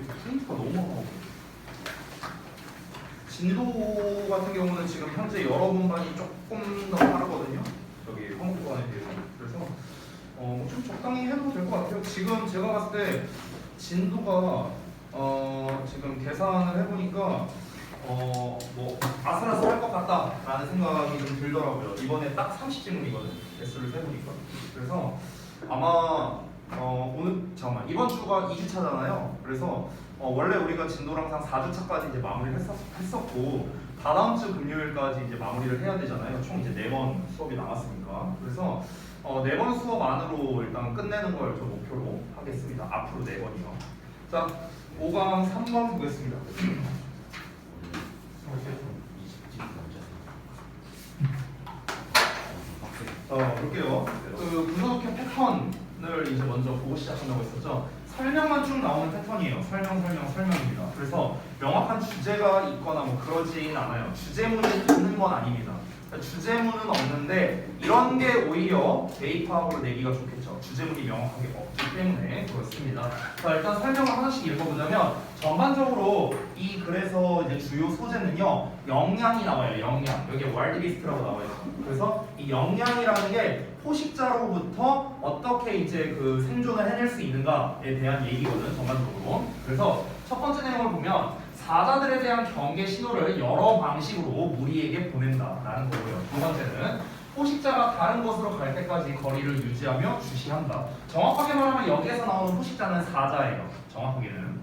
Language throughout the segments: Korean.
프린트가 너무 많아. 진도 같은 경우는 지금 현재 여러분 반이 조금 더 빠르거든요. 저기 한국반에 비해서. 그래서 좀 적당히 해도 될 것 같아요. 지금 제가 봤을 때 진도가 지금 계산을 해보니까 뭐 아슬아슬할 것 같다라는 생각이 좀 들더라고요. 이번에 딱 30질문이거든요. 개수를 세보니까. 그래서 아마 오늘 잠깐만 이번 주가 2주차잖아요. 그래서 원래 우리가 진도를 항상 4주차까지 이제 마무리를 했었고 다다음 주 금요일까지 이제 마무리를 해야 되잖아요. 총 이제 4번 수업이 남았으니까. 그래서 4번 수업 안으로 일단 끝내는 걸 저 목표로 하겠습니다. 앞으로 4번이요. 자, 5강 3번 보겠습니다. 볼게요. 그 분석의 패턴을 이제 먼저 보고 시작한다고 했었죠. 설명만 쭉 나오는 패턴이에요. 설명입니다. 그래서 명확한 주제가 있거나 뭐 그러진 않아요. 주제문이 있는 건 아닙니다. 주제문은 없는데 이런 게 오히려 데이터하고 내기가 좋겠죠. 주제문이 명확하게 없기 때문에 그렇습니다. 자, 일단 설명을 하나씩 읽어보자면 전반적으로 이 글에서 이제 주요 소재는요 영양이 나와요. 영양. 여기 와일드비스트라고 나와요. 그래서 이 영양이라는 게 포식자로부터 어떻게 이제 그 생존을 해낼 수 있는가에 대한 얘기거든 전반적으로. 그래서 첫 번째 내용을 보면 사자들에 대한 경계 신호를 여러 방식으로 무리에게 보낸다라는 거고요. 두 번째는 포식자가 다른 곳으로 갈 때까지 거리를 유지하며 주시한다. 정확하게 말하면 여기에서 나오는 포식자는 사자예요. 정확하게는.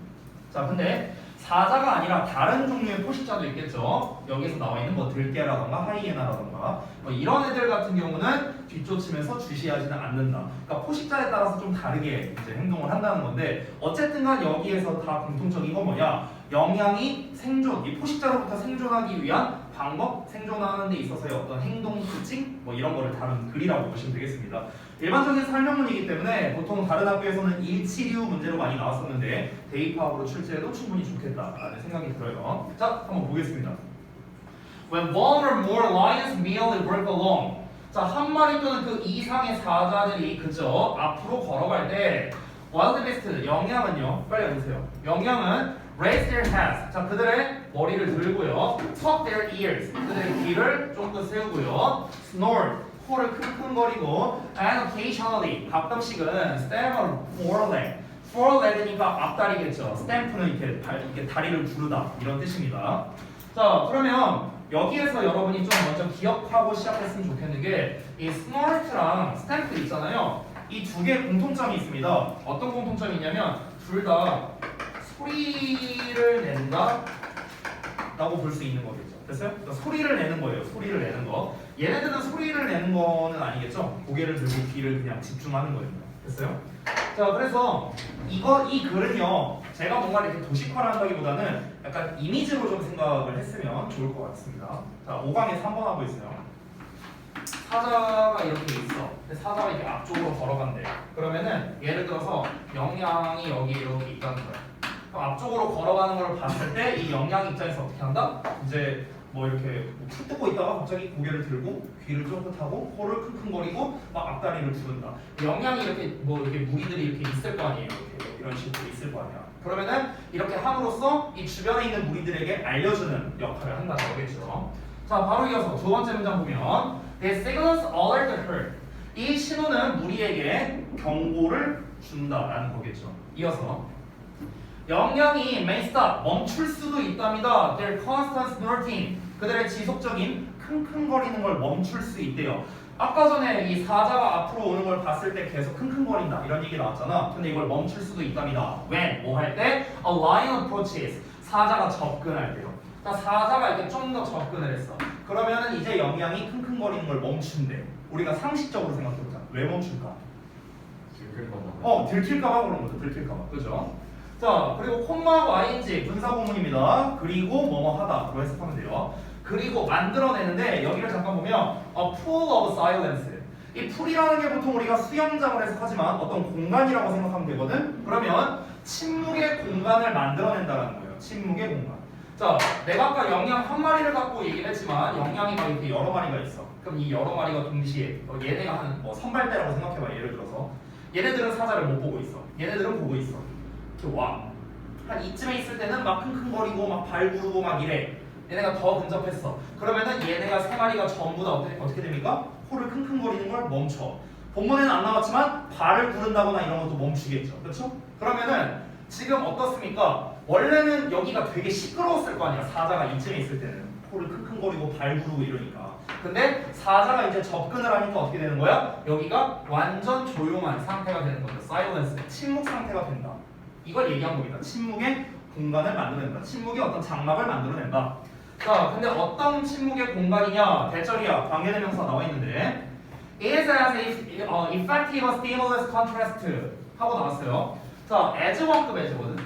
자, 근데 사자가 아니라 다른 종류의 포식자도 있겠죠. 여기서 나와 있는 뭐 들깨라던가 하이에나라던가 뭐 이런 애들 같은 경우는 뒤쫓으면서 주시하지는 않는다. 그러니까 포식자에 따라서 좀 다르게 이제 행동을 한다는 건데 어쨌든간 여기에서 다 공통적인 건 뭐냐? 영양이 생존, 이 포식자로부터 생존하기 위한 방법, 생존하는 데 있어서의 어떤 행동 특징 뭐 이런 거를 다룬 글이라고 보시면 되겠습니다. 일반적인 설명문이기 때문에 보통 다른 학교에서는 일치류 문제로 많이 나왔었는데 대입학으로 출제해도 충분히 좋겠다라는 생각이 들어요. 자, 한번 보겠습니다. When one or more lions merely work alone. 자, 한 마리 또는 그 이상의 사자들이 그죠? 앞으로 걸어갈 때 wildebeest 영양은요. 빨리 앉으세요. 영양은 raise their heads. 자, 그들의 머리를 들고요. tuck their ears. 그들의 귀를 쫑긋 세우고요. snort. 코를 킁킁거리고 and occasionally 가끔씩은 stamp a foreleg. foreleg이니까 앞다리겠죠. stamp는 이렇게 다리를 부르다 이런 뜻입니다. 자, 그러면 여기에서 여러분이 좀 먼저 기억하고 시작했으면 좋겠는 게 이 snort랑 stamp 있잖아요. 이 두 개의 공통점이 있습니다. 어떤 공통점이 있냐면 둘 다 소리를 낸다 라고 볼 수 있는 거겠죠. 됐어요? 그러니까 소리를 내는 거예요. 소리를 내는 거. 얘네들은 소리를 내는 거는 아니겠죠. 고개를 들고 귀를 그냥 집중하는 거예요. 됐어요? 자, 그래서 이 글은요 제가 뭔가 이렇게 도식화를 한다기보다는 약간 이미지로 좀 생각을 했으면 좋을 것 같습니다. 자, 5강에 3번 하고 있어요. 사자가 이렇게 있어. 근데 사자가 이렇게 앞쪽으로 걸어간대. 그러면은 예를 들어서 영양이 여기 이렇게 있다는 거야. 그럼 앞쪽으로 걸어가는 걸 봤을 때 이 영양 입장에서 어떻게 한다? 이제 뭐 이렇게 툭 뜯고 있다가 갑자기 고개를 들고 귀를 쫑긋하고 코를 킁킁거리고 막 앞다리를 부른다. 영양이 이렇게 뭐 이렇게 무리들이 이렇게 있을 거 아니에요. 이렇게 이런 식으로 있을 거 아니야. 그러면은 이렇게 함으로써 이 주변에 있는 무리들에게 알려주는 역할을 한다는 거겠죠. 자, 바로 이어서 두 번째 문장 보면 The signals alert the herd. 이 신호는 무리에게 경고를 준다라는 거겠죠. 이어서 영양이 may stop, 멈출 수도 있답니다. Their constant snorting, 그들의 지속적인 킁킁거리는 걸 멈출 수 있대요. 아까 전에 이 사자가 앞으로 오는 걸 봤을 때 계속 킁킁거린다 이런 얘기 나왔잖아. 근데 이걸 멈출 수도 있답니다. When, 뭐 할 때? A lion approaches, 사자가 접근할 때요. 자, 사자가 이렇게 좀 더 접근을 했어. 그러면은 이제 영양이 킁킁거리는 걸 멈춘대. 우리가 상식적으로 생각해보자. 왜 멈출까? 들킬까봐 그런 거죠. 들킬까봐. 그죠? 자, 그리고 콤마하고 ing 분사구문입니다. 그리고 뭐뭐 하다 로 해석하면 돼요. 그리고 만들어내는데 여기를 잠깐 보면 a pool of silence. 이 풀이라는 게 보통 우리가 수영장을 해석하지만 어떤 공간이라고 생각하면 되거든. 그러면 침묵의 공간을 만들어낸다는 거예요. 침묵의 공간. 자, 내가 아까 영양 한 마리를 갖고 얘기를 했지만 영양이 막 이렇게 여러 마리가 있어. 그럼 이 여러 마리가 동시에 얘네가 하는 뭐 선발대라고 생각해봐. 예를 들어서 얘네들은 사자를 못 보고 있어. 얘네들은 보고 있어. 이렇게 와. 한 이쯤에 있을 때는 막 킁킁거리고 막 발 구르고 막 이래. 얘네가 더 근접했어. 그러면은 얘네가 세 마리가 전부 다 어떻게 됩니까? 코를 킁킁거리는 걸 멈춰. 본문에는 안 나왔지만 발을 구른다거나 이런 것도 멈추겠죠. 그렇죠? 그러면은 지금 어떻습니까? 원래는 여기가 되게 시끄러웠을 거 아니야. 사자가 이쯤에 있을 때는 코를 킁킁거리고 발 구르고 이러니까. 근데 사자가 이제 접근을 하니까 어떻게 되는 거야? 여기가 완전 조용한 상태가 되는 거죠. 사일런스, 침묵 상태가 된다. 이걸 얘기한 겁니다. 침묵의 공간을 만들어낸다. 침묵의 어떤 장막을 만들어낸다. 자, 근데 어떤 침묵의 공간이냐? 대절이야. 관계대명사 나와 있는데 is as effective stimulus contrast 하고 나왔어요. 자, as 1급 as거든.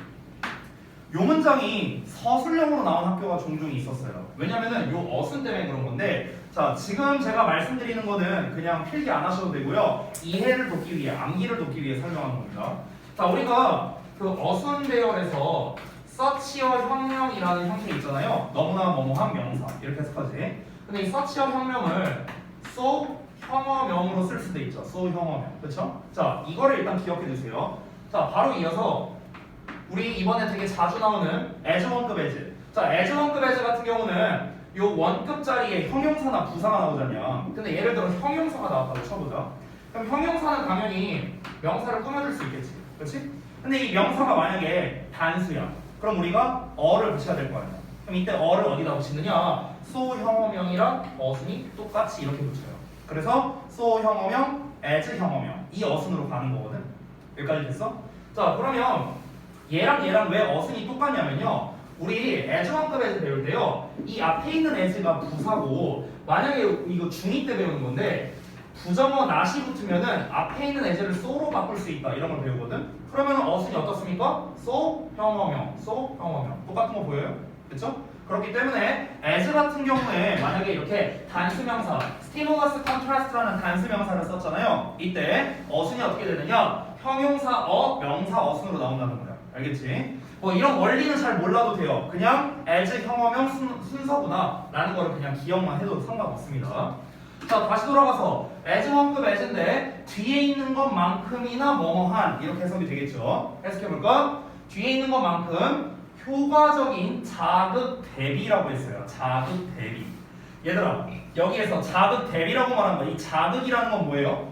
요 문장이 서술형으로 나온 학교가 종종 있었어요. 왜냐면은 요 어순 때문에 그런 건데, 자, 지금 제가 말씀드리는 거는 그냥 필기 안 하셔도 되고요. 이해를 돕기 위해, 암기를 돕기 위해 설명하는 겁니다. 자, 우리가 그 어순 배열에서 서치어 혁명이라는 형태 있잖아요. 너무나 뭐뭐한 명사 이렇게 해석하지. 근데 이 서치어 혁명을 so 형어명으로 쓸 수도 있죠. so 형어명, 그렇죠? 자, 이거를 일단 기억해 주세요. 자, 바로 이어서 우리 이번에 되게 자주 나오는 as 1급 as. 자, as 1급 as 같은 경우는 요 원급 자리에 형용사나 부사가 나오잖냐. 근데 예를 들어 형용사가 나왔다고 쳐보자. 그럼 형용사는 당연히 명사를 꾸며줄 수 있겠지, 그렇지? 근데 이 명사가 만약에 단수야. 그럼 우리가 어를 붙여야 될 거 아니야. 그럼 이때 어를 어디다 붙이느냐? so 형어명이랑 어순이 똑같이 이렇게 붙여요. 그래서 so 형어명, as 형어명 이 어순으로 가는 거거든. 여기까지 됐어? 자, 그러면 얘랑 왜 어순이 똑같냐면요. 우리 as 1급 as 배울 때요. 이 앞에 있는 as가 부사고 만약에 이거 중2 때 배우는 건데 부정어 not이 붙으면은 앞에 있는 as를 so로 바꿀 수 있다 이런 걸 배우거든. 그러면 어순이 어떻습니까? so 형어명, so 형어명 똑같은 거 보여요? 그렇죠? 그렇기 때문에 as 같은 경우에 만약에 이렇게 단수명사 stimulus contrast라는 단수명사를 썼잖아요. 이때 어순이 어떻게 되느냐? 형용사 어, 명사 어순으로 나온다는 거야. 알겠지? 뭐 이런 원리는 잘 몰라도 돼요. 그냥 as 형어명 순서구나 라는 거를 그냥 기억만 해도 상관없습니다. 자, 다시 돌아가서 as 1급 as인데 뒤에 있는 것만큼이나 뭐뭐한 이렇게 해석이 되겠죠. 해석해볼까? 뒤에 있는 것만큼 효과적인 자극 대비라고 했어요. 자극 대비. 얘들아, 여기에서 자극 대비라고 말한 거, 이 자극이라는 건 뭐예요?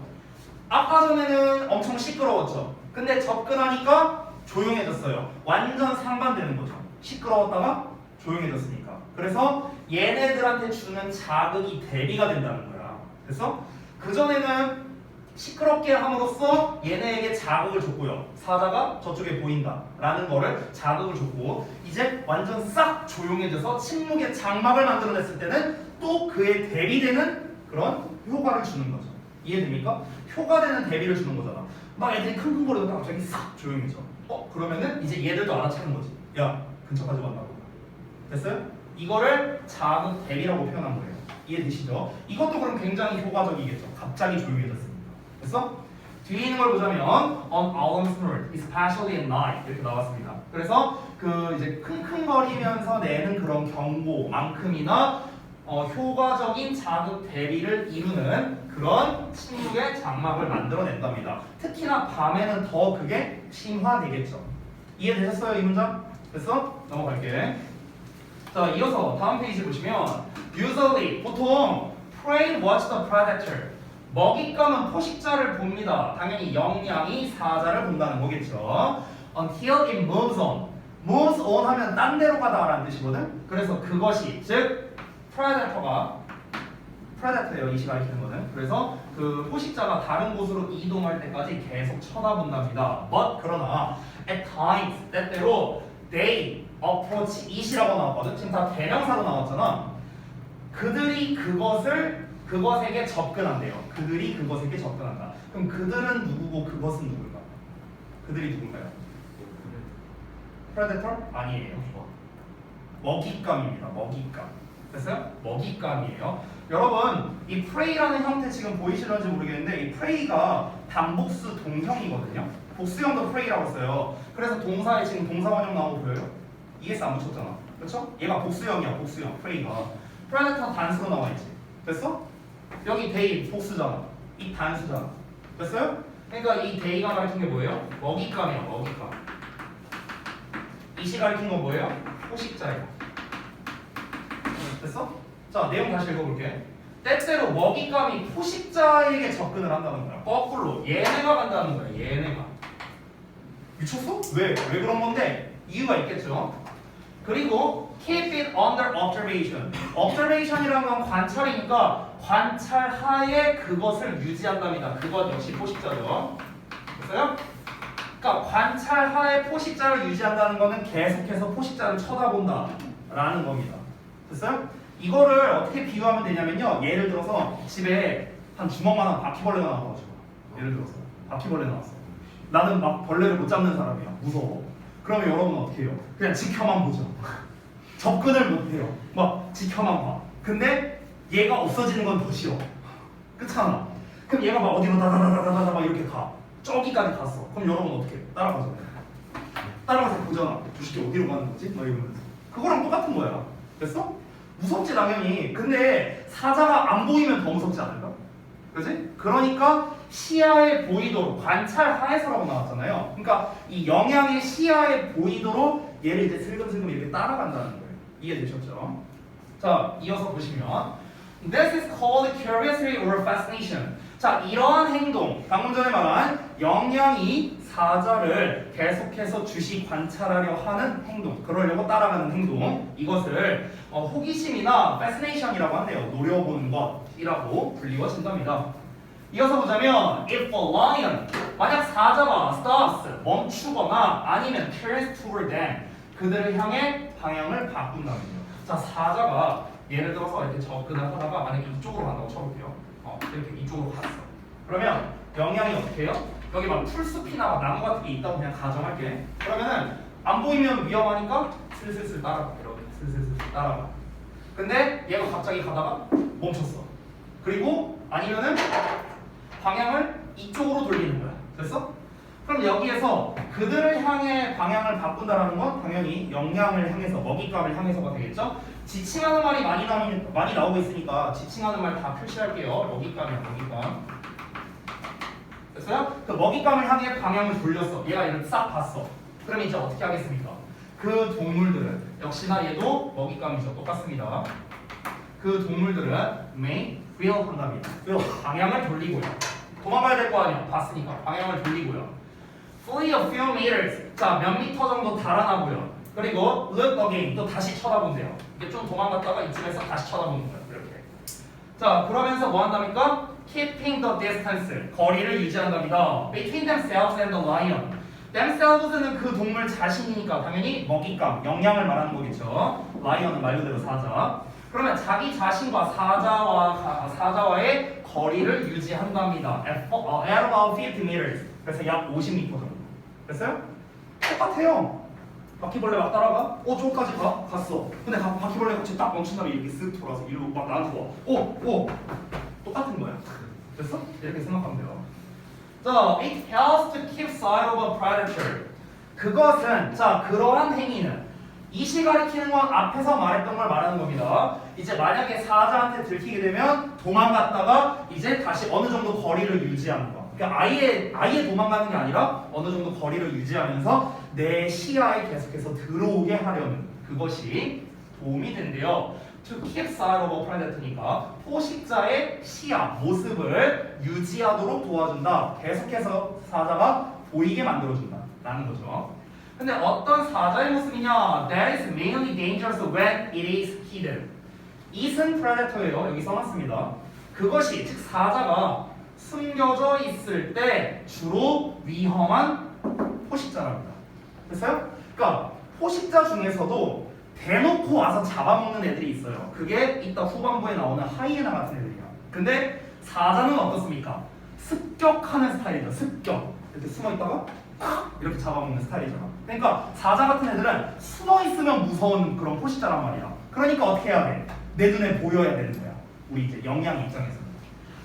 아까 전에는 엄청 시끄러웠죠. 근데 접근하니까 조용해졌어요. 완전 상반되는 거죠. 시끄러웠다가 조용해졌으니까. 그래서 얘네들한테 주는 자극이 대비가 된다는 거야. 그래서 그전에는 시끄럽게 함으로써 얘네에게 자극을 줬고요. 사자가 저쪽에 보인다 라는 거를 자극을 줬고, 이제 완전 싹 조용해져서 침묵의 장막을 만들어냈을 때는 또 그에 대비되는 그런 효과를 주는 거죠. 이해됩니까? 효과되는 대비를 주는 거잖아. 막 애들이 킁킁거리다가 갑자기 싹 조용해져. 그러면은 이제 얘들도 알아차는 거지. 야, 근처까지 왔다고. 됐어요? 이거를 자극 대비라고 표현한 거예요. 이해되시죠? 이것도 그럼 굉장히 효과적이겠죠. 갑자기 조용해졌습니다. 그래서 뒤에 있는 걸 보자면 on autumn's mood, especially at night 이렇게 나왔습니다. 그래서 그 이제 킁킁거리면서 내는 그런 경고만큼이나 효과적인 자극 대비를 이루는 그런 침묵의 장막을 만들어낸답니다. 특히나 밤에는 더 그게 심화되겠죠. 이해되셨어요, 이 문장? 됐어? 넘어갈게. 자, 이어서 다음 페이지 보시면 usually, 보통 prey watch the predator, 먹잇감은 포식자를 봅니다. 당연히 영양이 사자를 본다는 거겠죠. until it moves on. moves on 하면 딴 데로 가다라는 뜻이거든. 그래서 그것이, 즉 predator예요. 이 시간에 키는 거는. 그래서 그 포식자가 다른 곳으로 이동할 때까지 계속 쳐다본답니다. But 그러나 at times, 때때로 they approach it이라고 나왔거든. 지금 다 대명사로 나왔잖아. 그들이 그것에게 접근한대요. 그들이 그것에게 접근한다. 그럼 그들은 누구고 그것은 누굴까? 그들이 누굴까요? predator? 아니에요. 먹잇감입니다. 먹잇감. 됐어요? 먹잇감이에요. 여러분, 이 prey라는 형태 지금 보이시는지 모르겠는데 이 prey가 단복수 동형이거든요. 복수형도 prey라고 써요. 그래서 동사에 지금 동사원형 나온 거 보여요? ES 안 붙였잖아. 그렇죠? 얘가 복수형이야. 복수형. prey가. predator 단수로 나와 있지. 됐어? 여기 they 복수잖아. 이 단수잖아. 됐어요? 그러니까 이 they가 가리킨 게 뭐예요? 먹잇감이야. 먹잇감. 이 이시 가리킨 건 뭐예요? 포식자예요. 됐어? 자, 내용 다시 읽어볼게. 때때로 먹잇감이 포식자에게 접근을 한다는 거야. 거꾸로 얘네가 간다는 거야. 얘네가. 미쳤어? 왜? 왜 그런 건데? 이유가 있겠죠. 그리고 keep it under observation. observation이라는 건 관찰이니까 관찰하에 그것을 유지한답니다. 그것 역시 포식자죠. 됐어요? 그러니까 관찰하에 포식자를 유지한다는 거는 계속해서 포식자를 쳐다본다 라는 겁니다. 됐어요? 이거를 어떻게 비유하면 되냐면요. 예를 들어서 집에 한 주먹만한 바퀴벌레가 나와가지고, 예를 들어서 바퀴벌레 나왔어. 나는 막 벌레를 못 잡는 사람이야. 무서워. 그러면 여러분은 어떻게 해요? 그냥 지켜만 보죠. 접근을 못 해요. 막 지켜만 봐. 근데 얘가 없어지는 건 더 싫어. 그렇잖아. 그럼 얘가 막 어디로 다다다다다다 막 이렇게 가. 저기까지 갔어. 그럼 여러분 어떻게 해? 따라가잖아요. 따라가서 보잖아. 주식이 어디로 가는 거지? 막 이러면서. 그거랑 똑같은 거야. 됐어? 무섭지 당연히. 근데 사자가 안 보이면 더 무섭지 않을까? 그지? 그러니까 시야에 보이도록 관찰하에서라고 나왔잖아요. 그러니까 이 영양의 시야에 보이도록 얘를 이제 슬금슬금 이렇게 따라간다는 거예요. 이해되셨죠? 자, 이어서 보시면 This is called curiosity or fascination. 자, 이러한 행동, 방금 전에 말한 영양이 사자를 계속해서 주시 관찰하려 하는 행동, 그러려고 따라가는 행동, 이것을 호기심이나 fascination이라고 한대요. 노려보는 것이라고 불리워진답니다. 이어서 보자면 if a lion, 만약 사자가 stops, 멈추거나 아니면 turns toward them, 그들을 향해 방향을 바꾼다면요. 자, 사자가 예를 들어서 이렇게 접근을 하다가 만약에 이쪽으로 간다고 쳐볼게요. 이렇게 이쪽으로 갔어. 그러면 영양이 어떻게 해요? 여기 막 풀숲이나 나무 같은 게 있다고 그냥 가정할게. 그러면은 안 보이면 위험하니까 슬슬슬 따라가. 이렇게 슬슬슬 따라가. 근데 얘가 갑자기 가다가 멈췄어. 그리고 아니면은 방향을 이쪽으로 돌리는 거야. 됐어? 그럼 여기에서 그들을 향해 방향을 바꾼다라는 건 당연히 영양을 향해서, 먹잇감을 향해서가 되겠죠? 지칭하는 말이 많이 나오고 있으니까 지칭하는 말 다 표시할게요. 먹잇감이야, 먹잇감. 됐어요? 그 먹잇감을 향해 방향을 돌렸어. 얘가 이렇게 싹 봤어. 그럼 이제 어떻게 하겠습니까? 그 동물들은 역시나 얘도 먹잇감이죠. 똑같습니다. 그 동물들은 may will 한답니다. will 방향을 돌리고요. 도망가야 될 거 아니야. 봤으니까 방향을 돌리고요. flee a few meters. 자, 몇 미터 정도 달아나고요. 그리고 look again. 또 다시 쳐다본대요. 이게 좀 도망갔다가 이쯤에서 다시 쳐다보는 거예요. 이렇게. 자, 그러면서 뭐 한답니까? keeping the distance. 거리를 유지한답니다. between themselves and the lion. themselves는 그 동물 자신이니까 당연히 먹잇감, 영양을 말하는 거겠죠. lion은 말 그대로 사자. 그러면 자기 자신과 사자와의 거리를 유지한답니다. at about 50 meters. 그래서 약 50m 정도. 됐어요? 똑같아요. 바퀴벌레 막 따라가? 저기까지 갔어. 근데 바퀴벌레가 갑자기 딱 멈춘 다음에 이렇게 쓱 돌아서 이리로 막 나한테 와. 똑같은 거야. 됐어? 이렇게 생각하면 돼요. 자, it helps to keep sight of a predator. 그것은, 자, 그러한 행위는 이시 가리키는 건 앞에서 말했던 걸 말하는 겁니다. 이제 만약에 사자한테 들키게 되면 도망갔다가 이제 다시 어느 정도 거리를 유지하는 거. 그러니까 아예 도망가는 게 아니라 어느 정도 거리를 유지하면서 내 시야에 계속해서 들어오게 하려는 그것이 도움이 된대요. To keep sight of a predator니까 포식자의 시야, 모습을 유지하도록 도와준다. 계속해서 사자가 보이게 만들어준다 라는 거죠. 근데 어떤 사자의 모습이냐? That is mainly dangerous when it is hidden. it은 predator예요. 여기 써놨습니다. 그것이, 즉 사자가 숨겨져 있을 때 주로 위험한 포식자랍니다. 됐어요? 그러니까 포식자 중에서도 대놓고 와서 잡아먹는 애들이 있어요. 그게 이따 후반부에 나오는 하이에나 같은 애들이야. 근데 사자는 어떻습니까? 습격하는 스타일이죠. 습격. 이렇게 숨어있다가 이렇게 잡아먹는 스타일이잖아. 그러니까 사자 같은 애들은 숨어있으면 무서운 그런 포식자란 말이야. 그러니까 어떻게 해야 돼? 내 눈에 보여야 되는 거야. 우리 이제 영양 입장에서.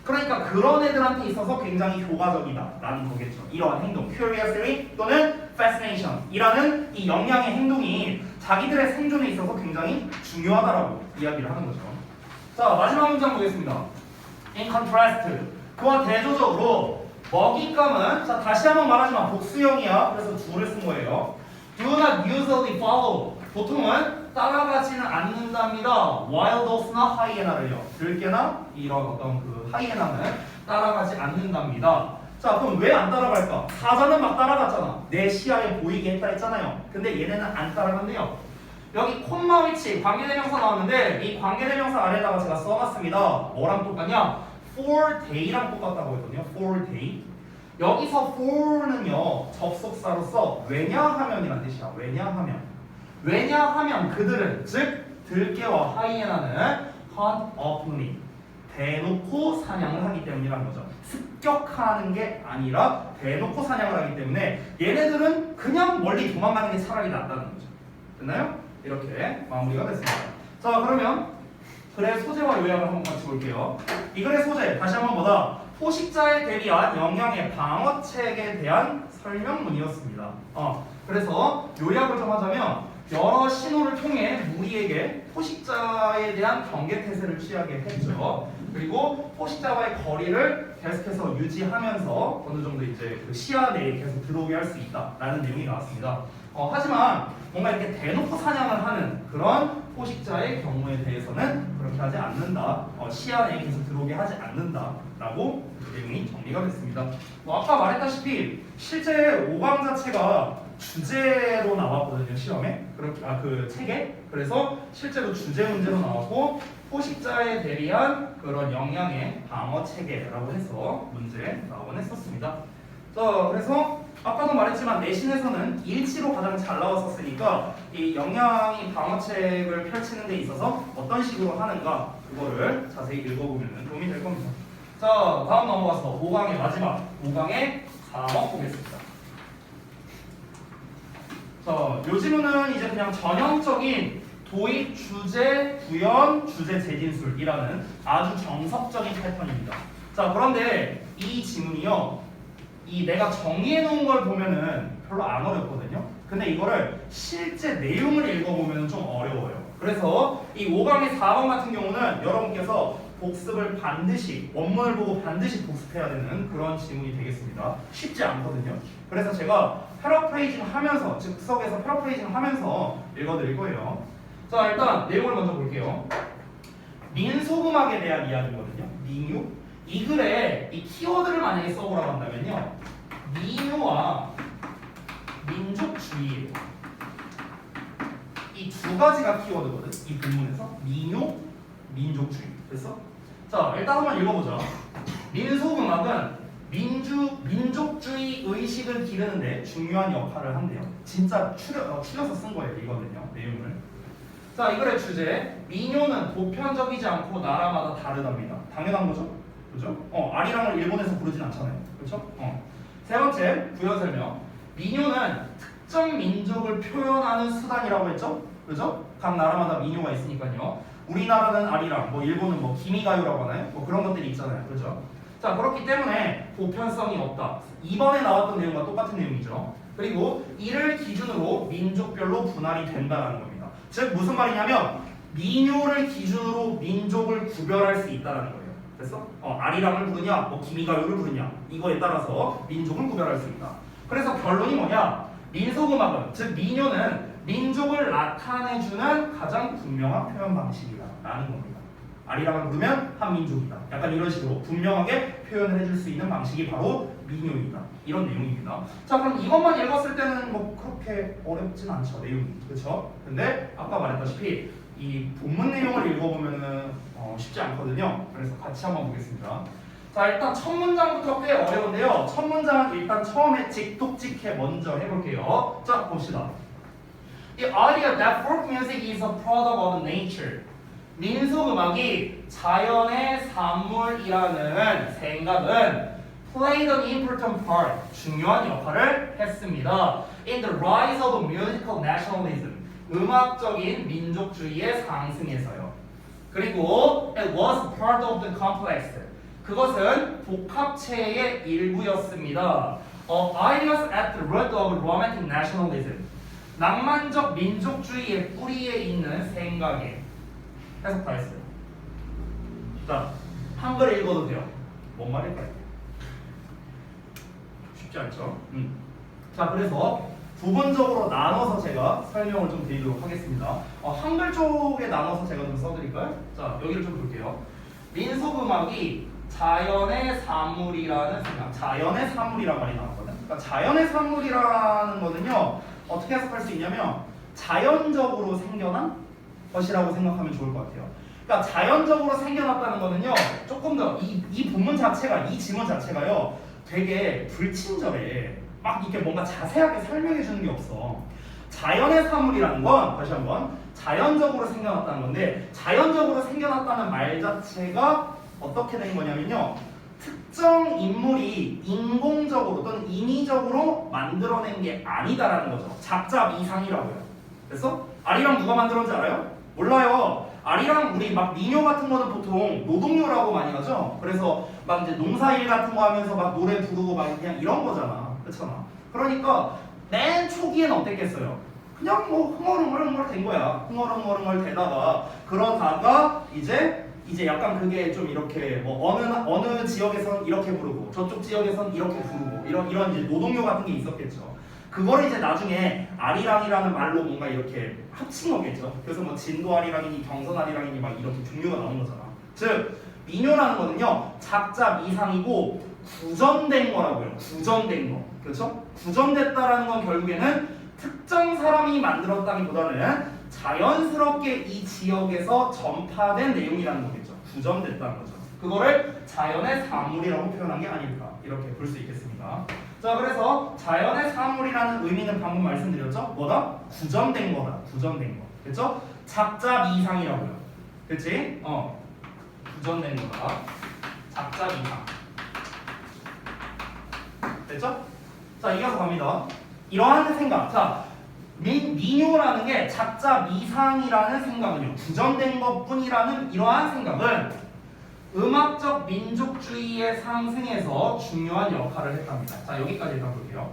그러니까 그런 애들한테 있어서 굉장히 효과적이다라는 거겠죠. 이러한 행동, curiosity 또는 fascination이라는 이 영양의 행동이 자기들의 생존에 있어서 굉장히 중요하다라고 이야기를 하는 거죠. 자, 마지막 문장 보겠습니다. In contrast, 그와 대조적으로 먹잇감은, 자 다시 한번 말하지만 복수형이야. 그래서 둘을 쓴 거예요. do not usually follow. 보통은 따라가지는 않는답니다. wildos나 hyena를요. 들개나 이런 어떤 그 하이에나는 따라가지 않는답니다. 자, 그럼 왜 안 따라갈까? 사자는 막 따라갔잖아. 내 시야에 보이게 했다 했잖아요. 근데 얘네는 안 따라갔네요. 여기 콤마 위치 관계대명사 나왔는데 이 관계대명사 아래다가 제가 써놨습니다. 뭐랑 똑같냐? for day랑 똑같다고 했거든요. for day. 여기서 for는요 접속사로서 왜냐하면이란 뜻이야. 왜냐하면 그들은 즉 들개와 하이에나는 hunt openly 대놓고 사냥을 하기 때문이라는 거죠. 습격하는 게 아니라 대놓고 사냥을 하기 때문에 얘네들은 그냥 멀리 도망가는 게 차라리 낫다는 거죠. 됐나요? 이렇게 마무리가 됐습니다. 자, 그러면 글의 소재와 요약을 한번 같이 볼게요. 이 글의 소재 다시 한번 보다 포식자에 대비한 영양의 방어책에 대한 설명문이었습니다. 그래서 요약을 좀 하자면 여러 신호를 통해 무리에게 포식자에 대한 경계태세를 취하게 했죠. 그리고 포식자와의 거리를 계속해서 유지하면서 어느 정도 이제 그 시야 내에 계속 들어오게 할 수 있다라는 내용이 나왔습니다. 하지만 뭔가 이렇게 대놓고 사냥을 하는 그런 포식자의 경우에 대해서는 그렇게 하지 않는다. 시야 내에 계속 들어오게 하지 않는다라고 그 내용이 정리가 됐습니다. 아까 말했다시피 실제 5강 자체가 주제로 나왔거든요. 시험에 그 책에. 그래서 실제로 주제 문제로 나왔고 포식자에 대비한 그런 영양의 방어 체계라고 해서 문제 나오곤 했었습니다. 자, 그래서 아까도 말했지만 내신에서는 일치로 가장 잘 나왔었으니까 이 영양이 방어책을 펼치는 데 있어서 어떤 식으로 하는가 그거를 자세히 읽어보면 도움이 될 겁니다. 자, 다음 넘어가서 5강의 마지막 5강의 4목 보겠습니다. 자, 요 지문은 이제 그냥 전형적인 도입, 주제, 부연, 주제, 재진술이라는 아주 정석적인 패턴입니다. 자, 그런데 이 지문이요, 이 내가 정리해 놓은 걸 보면은 별로 안 어렵거든요. 근데 이거를 실제 내용을 읽어보면 좀 어려워요. 그래서 이 5강의 4번 같은 경우는 여러분께서 복습을 반드시, 원문을 보고 반드시 복습해야 되는 그런 지문이 되겠습니다. 쉽지 않거든요. 그래서 제가 패러프레이징 하면서, 즉석에서 패러프레이징 하면서 읽어드릴 거예요. 자, 일단 내용을 먼저 볼게요. 민소음악에 대한 이야기거든요. 민요. 이 글에 이 키워드를 만약에 써보라고 한다면요. 민요와 민족주의예요. 이 두 가지가 키워드거든. 이 본문에서 민요, 민족주의. 됐어? 자, 일단 한번 읽어보자. 민속음악은 민족주의 의식을 기르는데 중요한 역할을 한대요. 진짜 추려서 쓴 거예요. 이거는요. 내용을. 자, 이 글의 주제. 민요는 보편적이지 않고 나라마다 다르답니다. 당연한 거죠? 그죠? 아리랑을 일본에서 부르진 않잖아요. 그렇죠? 세 번째, 부연 설명. 민요는 특정 민족을 표현하는 수단이라고 했죠? 그죠? 각 나라마다 민요가 있으니까요. 우리나라는 아리랑, 일본은 기미가요라고 하나요? 그런 것들이 있잖아요. 그죠? 자, 그렇기 때문에 보편성이 없다. 이번에 나왔던 내용과 똑같은 내용이죠. 그리고 이를 기준으로 민족별로 분할이 된다는 겁니다. 즉 무슨 말이냐면 민요를 기준으로 민족을 구별할 수 있다는 거예요. 됐어? 아리랑을 부르냐, 기미가요를 부르냐 이거에 따라서 민족을 구별할 수 있다. 그래서 결론이 뭐냐? 민속음악은, 즉 민요는 민족을 나타내주는 가장 분명한 표현 방식이다라는 겁니다. 아리랑을 부르면 한민족이다. 약간 이런 식으로 분명하게 표현을 해줄 수 있는 방식이 바로 민요이다. 이런 내용입니다. 자, 그럼 이것만 읽었을 때는 그렇게 어렵진 않죠, 내용이. 그렇죠? 근데 아까 말했다시피 이 본문 내용을 읽어보면은 쉽지 않거든요. 그래서 같이 한번 보겠습니다. 자, 일단 첫 문장부터 꽤 어려운데요. 첫 문장은 일단 처음에 직독직해 먼저 해볼게요. 자, 봅시다. The idea that folk music is a product of nature. 민속음악이 자연의 산물이라는 생각은 played an important part, 중요한 역할을 했습니다. In the rise of musical nationalism, 음악적인 민족주의의 상승에서요. 그리고 it was part of the complex, 그것은 복합체의 일부였습니다. Of ideas at the root of romantic nationalism, 낭만적 민족주의의 뿌리에 있는 생각에. 해석 다 했어요. 자, 한글 읽어도 돼요. 뭔 말일까요? 쉽지 않죠? 자, 그래서 부분적으로 나눠서 제가 설명을 좀 드리도록 하겠습니다. 한글 쪽에 나눠서 제가 좀 써드릴까요? 자, 여기를 좀 볼게요. 민속음악이 자연의 산물이라는 생각. 자연의 산물이란 말이 나왔거든. 그러니까 자연의 산물이라는 거는요, 어떻게 해석할 수 있냐면 자연적으로 생겨난 것이라고 생각하면 좋을 것 같아요. 그러니까 자연적으로 생겨났다는 거는요, 조금 더 이 본문 자체가, 이 지문 자체가요, 되게 불친절해. 막 이렇게 뭔가 자세하게 설명해 주는 게 없어. 자연의 산물이라는 건, 다시 한번, 자연적으로 생겨났다는 건데, 자연적으로 생겨났다는 말 자체가 어떻게 된 거냐면요, 특정 인물이 인공적으로 또는 인위적으로 만들어낸 게 아니다라는 거죠. 작자미상이라고요. 그래서 아리랑 누가 만들었는지 알아요? 몰라요. 아리랑 우리 막 민요 같은 거는 보통 노동요라고 많이 하죠. 그래서 막 이제 농사일 같은 거 하면서 막 노래 부르고 막 그냥 이런 거잖아. 그렇잖아. 그러니까 맨 초기에는 어땠겠어요? 그냥 뭐 흥얼흥얼 된 거야. 흥얼흥얼 되다가 그러다가 이제 약간 그게 좀 이렇게 뭐 어느 지역에선 이렇게 부르고 저쪽 지역에선 이렇게 부르고 이런 이제 노동요 같은 게 있었겠죠. 그거를 이제 나중에 아리랑이라는 말로 뭔가 이렇게 합친 거겠죠. 그래서 뭐 진도 아리랑이니 경선 아리랑이니 막 이렇게 종류가 나온 거잖아. 즉 민요라는 거는요, 작자 미상이고 구전된 거라고요. 구전된 거. 그렇죠? 구전됐다라는 건 결국에는 특정 사람이 만들었다기보다는 자연스럽게 이 지역에서 전파된 내용이라는 거겠죠. 구전됐다는 거죠. 그거를 자연의 산물이라고 표현한 게 아닐까, 이렇게 볼 수 있겠습니다. 자, 그래서 자연의 산물이라는 의미는 방금 말씀드렸죠? 뭐다? 구전된 거다. 구전된 거. 그렇죠? 작자 미상이라고요. 그렇지? 구전된 거다. 작자 미상. 됐죠? 자, 이어서 갑니다. 이러한 생각. 자, 민요라는 게 작자 미상이라는 생각은요, 구전된 것뿐이라는 이러한 생각은 음악적 민족주의의 상승에서 중요한 역할을 했답니다. 자, 여기까지 일단 볼게요.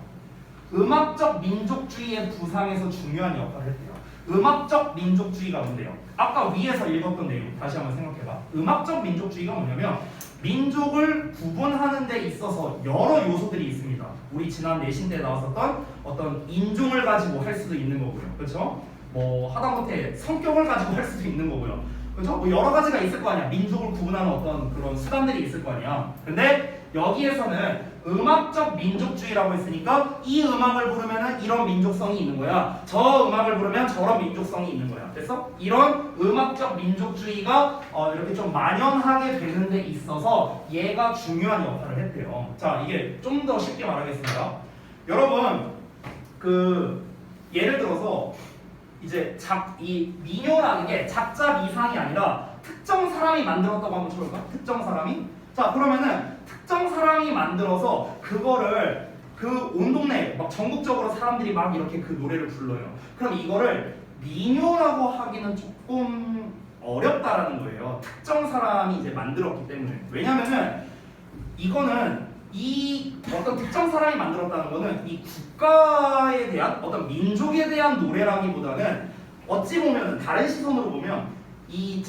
음악적 민족주의의 부상에서 중요한 역할을 했대요. 음악적 민족주의가 뭔데요? 아까 위에서 읽었던 내용 다시 한번 생각해봐. 음악적 민족주의가 뭐냐면 민족을 구분하는 데 있어서 여러 요소들이 있습니다. 우리 지난 내신 때 나왔었던 어떤 인종을 가지고 할 수도 있는 거고요. 그렇죠? 뭐 하다못해 성격을 가지고 할 수도 있는 거고요. 그렇죠? 뭐 여러 가지가 있을 거 아니야. 민족을 구분하는 어떤 그런 수단들이 있을 거 아니야. 근데 여기에서는 음악적 민족주의라고 했으니까 이 음악을 부르면은 이런 민족성이 있는 거야. 저 음악을 부르면 저런 민족성이 있는 거야. 됐어? 이런 음악적 민족주의가 이렇게 좀 만연하게 되는 데 있어서 얘가 중요한 역할을 했대요. 자, 이게 좀 더 쉽게 말하겠습니다. 여러분, 예를 들어서 이제 이 민요라는 게 작자 미상이 아니라 특정 사람이 만들었다고 한번 쳐볼까? 특정 사람이? 자, 그러면은 특정 사람이 만들어서 그거를 그 온 동네 막 전국적으로 사람들이 막 이렇게 그 노래를 불러요. 그럼 이거를 민요라고 하기는 조금 어렵다라는 거예요. 특정 사람이 이제 만들었기 때문에. 왜냐면은 이거는 이 어떤 특정 사람이 만들었다는 거는 이 국가에 대한 어떤 민족에 대한 노래라기보다는 어찌 보면 다른 시선으로 보면 이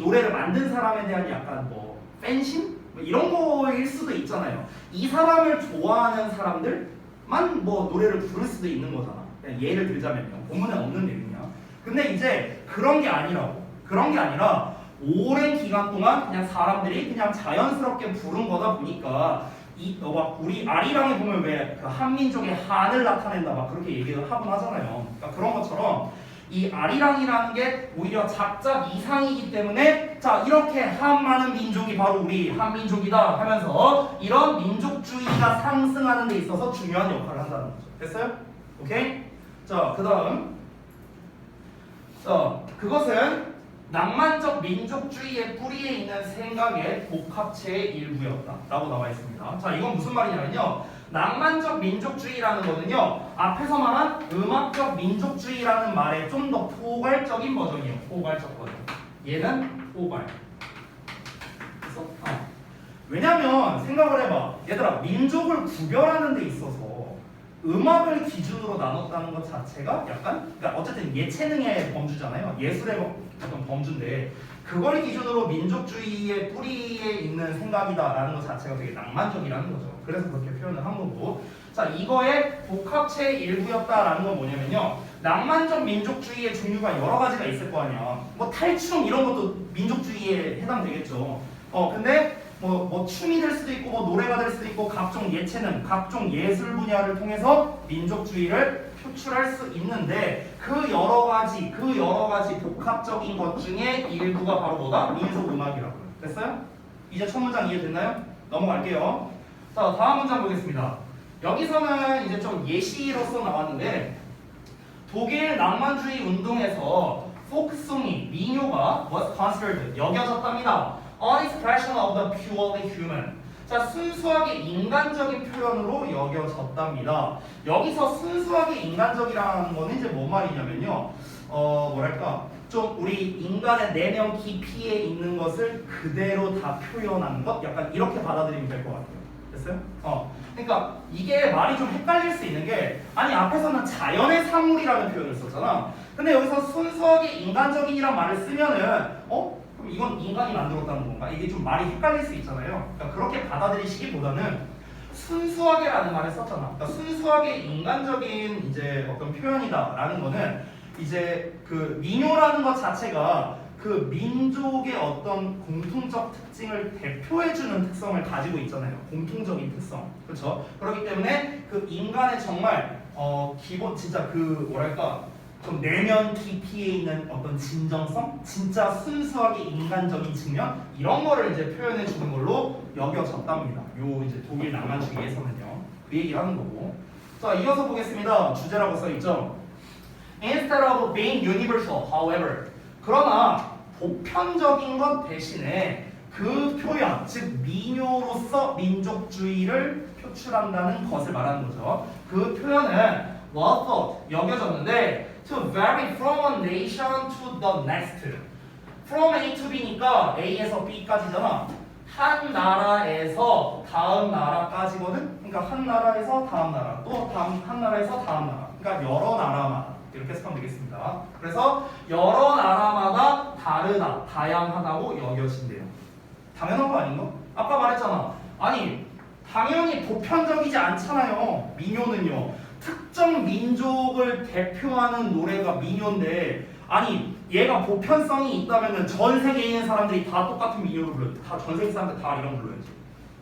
노래를 만든 사람에 대한 약간 뭐 팬심? 뭐 이런 거일 수도 있잖아요. 이 사람을 좋아하는 사람들만 뭐 노래를 부를 수도 있는 거잖아. 그냥 예를 들자면요. 본문에 없는 내용이야. 근데 이제 그런 게 아니라고. 그런 게 아니라 오랜 기간 동안 그냥 사람들이 그냥 자연스럽게 부른 거다 보니까 우리 아리랑에 보면 왜 그 한민족의 한을 나타낸다 막 그렇게 얘기를 하곤 하잖아요. 그러니까 그런 것처럼 이 아리랑이라는 게 오히려 작자 미상이기 때문에 자, 이렇게 한 많은 민족이 바로 우리 한민족이다 하면서 이런 민족주의가 상승하는 데 있어서 중요한 역할을 한다는 거죠. 됐어요? 오케이? 자, 그 다음 그것은 낭만적 민족주의의 뿌리에 있는 생각의 복합체의 일부였다 라고 나와 있습니다. 자, 이건 무슨 말이냐면요, 낭만적 민족주의라는 거는요, 앞에서 말한 음악적 민족주의라는 말의 좀 더 포괄적인 버전이에요. 포괄적 버전. 얘는 포괄. 그래서 왜냐면 생각을 해봐. 얘들아, 민족을 구별하는 데 있어서 음악을 기준으로 나눴다는 것 자체가 약간, 그러니까 어쨌든 예체능의 범주잖아요. 예술의 어떤 범주인데 그걸 기준으로 민족주의의 뿌리에 있는 생각이다라는 것 자체가 되게 낭만적이라는 거죠. 그래서 그렇게 표현을 한 거고. 자, 이거의 복합체의 일부였다라는 건 뭐냐면요. 낭만적 민족주의의 종류가 여러 가지가 있을 거 아니야. 뭐 탈춤 이런 것도 민족주의에 해당되겠죠. 근데 뭐 춤이 될 수도 있고 뭐 노래가 될 수도 있고 각종 예체능, 각종 예술 분야를 통해서 민족주의를 표출할 수 있는데 그 여러 가지 복합적인 것 중에 일부가 바로 뭐다? 민속 음악이라고요. 됐어요? 이제 첫 문장 이해됐나요? 넘어갈게요. 자, 다음 문장 보겠습니다. 여기서는 이제 좀 예시로서 나왔는데 독일 낭만주의 운동에서 포크송이 민요가 was considered 여겨졌답니다. An expression of the purely human. 자, 순수하게 인간적인 표현으로 여겨졌답니다. 여기서 순수하게 인간적이라는 거는 이제 뭔 말이냐면요. 뭐랄까 좀 우리 인간의 내면 깊이에 있는 것을 그대로 다 표현하는 것? 약간 이렇게 받아들이면 될 것 같아요. 됐어요? 그러니까 이게 말이 좀 헷갈릴 수 있는 게 아니 앞에서는 자연의 사물이라는 표현을 썼잖아. 근데 여기서 순수하게 인간적인이란 말을 쓰면은 그럼 이건 인간이 만들었다는 건가? 이게 좀 말이 헷갈릴 수 있잖아요. 그러니까 그렇게 받아들이시기보다는 순수하게라는 말을 썼잖아. 그러니까 순수하게 인간적인 이제 어떤 표현이다라는 거는 이제 그 민요라는 것 자체가 그 민족의 어떤 공통적 특징을 대표해주는 특성을 가지고 있잖아요. 공통적인 특성. 그렇죠? 그렇기 때문에 그 인간의 정말 기본 진짜 그 뭐랄까 좀 내면 깊이에 있는 어떤 진정성, 진짜 순수하게 인간적인 측면 이런 거를 이제 표현해 주는 걸로 여겨졌답니다. 요 이제 독일 낭만주의에서는요. 그 얘기를 하는 거고. 자, 이어서 보겠습니다. 주제라고 써 있죠. Instead of being universal, however. 그러나 보편적인 것 대신에 그 표현, 즉 민요로서 민족주의를 표출한다는 것을 말하는 거죠. 그 표현은 was thought, 여겨졌는데 to vary from one nation to the next. From A to B니까 A에서 B까지잖아. 한 나라에서 다음 나라까지거든. 그러니까 한 나라에서 다음 나라, 또 한 나라에서 다음 나라. 그러니까 여러 나라마다 이렇게 해석하면 되겠습니다. 그래서 여러 나라마다 다르다, 다양하다고 여겨진대요. 당연한 거 아닌가? 아까 말했잖아. 아니 당연히 보편적이지 않잖아요. 민요는요. 특정 민족을 대표하는 노래가 민요인데 아니 얘가 보편성이 있다면 전 세계에 있는 사람들이 다 똑같은 민요를 불러요. 다 전 세계 사람들 다 이런 불러야지.